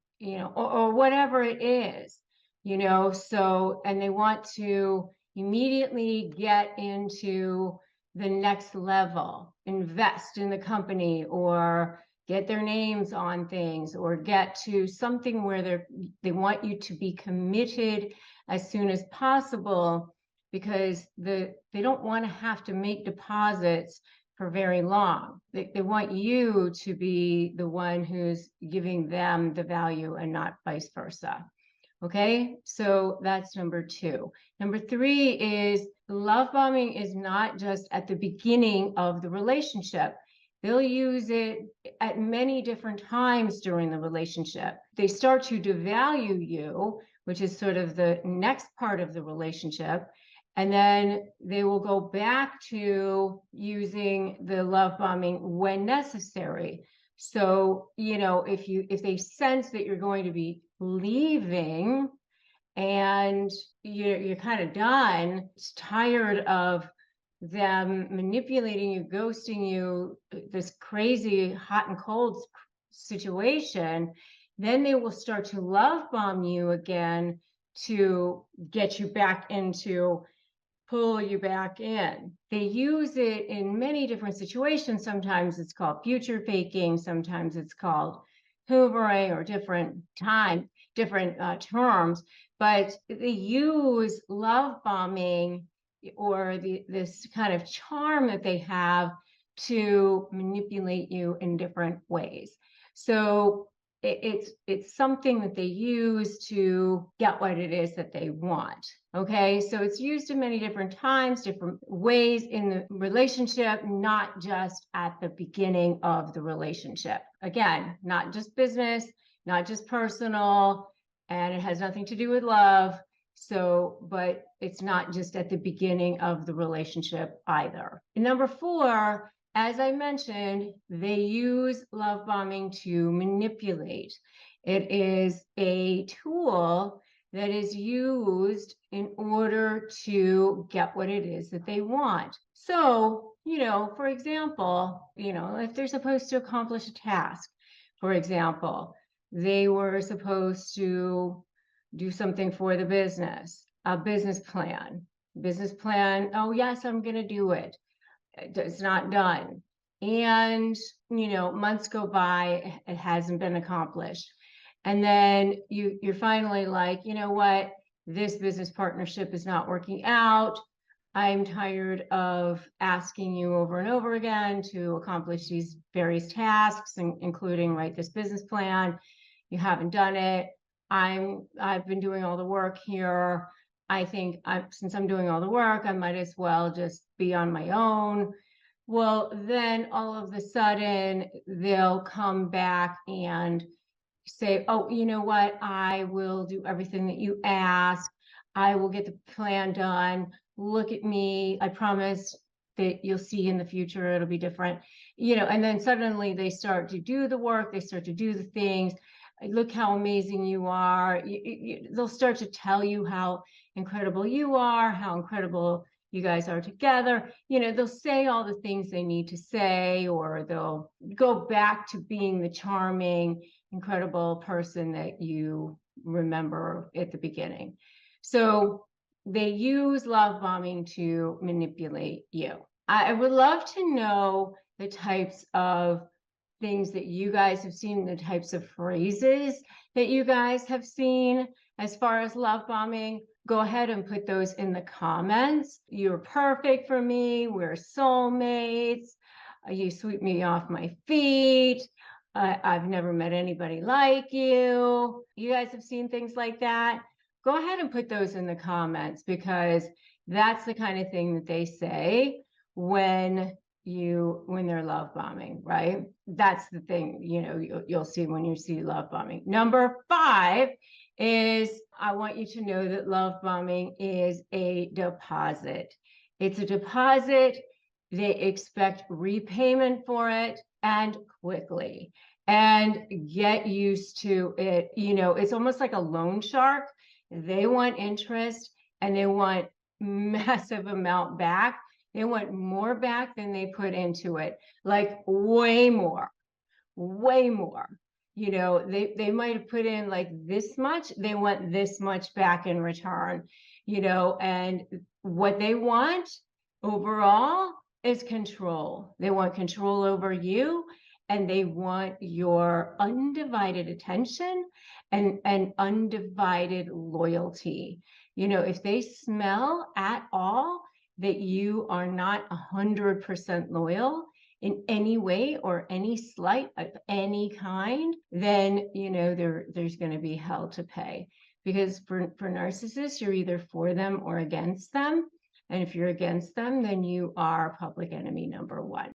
or whatever it is, so, and they want to immediately get into the next level, invest in the company, or get their names on things, or get to something where they want you to be committed as soon as possible, because they don't want to have to make deposits for very long. They want you to be the one who's giving them the value and not vice versa. Okay, so that's number 2. Number 3 is love bombing is not just at the beginning of the relationship. They'll use it at many different times during the relationship. They start to devalue you, which is sort of the next part of the relationship. And then they will go back to using the love bombing when necessary. So, if they sense that you're going to be leaving and you're kind of done, tired of them manipulating you, ghosting you, this crazy hot and cold situation, then they will start to love bomb you again to get you back into, pull you back in. They use it in many different situations. Sometimes it's called future faking. Sometimes it's called hoovering, or different terms. But they use love bombing, or this kind of charm that they have, to manipulate you in different ways. So it's something that they use to get what it is that they want. Okay, so it's used in many different times, different ways in the relationship, not just at the beginning of the relationship. Again, not just business, not just personal, and it has nothing to do with love. So, but it's not just at the beginning of the relationship either. And number 4, as I mentioned, they use love bombing to manipulate. It is a tool that is used in order to get what it is that they want. So, for example, if they're supposed to accomplish a task, for example, they were supposed to do something for the business, a business plan. Oh yes, I'm going to do it. It's not done. And, months go by, it hasn't been accomplished. And then you're finally like, you know what, this business partnership is not working out. I'm tired of asking you over and over again to accomplish these various tasks, including write this business plan. You haven't done it. I've been doing all the work here. I think since I'm doing all the work, I might as well just be on my own. Well, then all of a sudden they'll come back and say, oh, you know what? I will do everything that you ask. I will get the plan done. Look at me. I promise that you'll see in the future it'll be different. And then suddenly they start to do the work. They start to do the things. Look how amazing you are. They'll start to tell you how incredible you are, how incredible you guys are together. They'll say all the things they need to say, or they'll go back to being the charming, incredible person that you remember at the beginning. So they use love bombing to manipulate you. I would love to know the types of things that you guys have seen, the types of phrases that you guys have seen as far as love bombing. Go ahead and put those in the comments. You're perfect for me. We're soulmates. You sweep me off my feet. I've never met anybody like you. You guys have seen things like that. Go ahead and put those in the comments, because that's the kind of thing that they say when they're love bombing, right? That's the thing, you'll see when you see love bombing. Number 5 is, I want you to know that love bombing is a deposit. It's a deposit. They expect repayment for it, and quickly. And get used to it. It's almost like a loan shark. They want interest and they want massive amount back. They want more back than they put into it, like way more. They might have put in like this much, they want this much back in return. And what they want overall is control. They want control over you, and they want your undivided attention and undivided loyalty. If they smell at all that you are not 100% loyal in any way or any slight of any kind, then there's going to be hell to pay. Because for narcissists, you're either for them or against them. And if you're against them, then you are public enemy number one.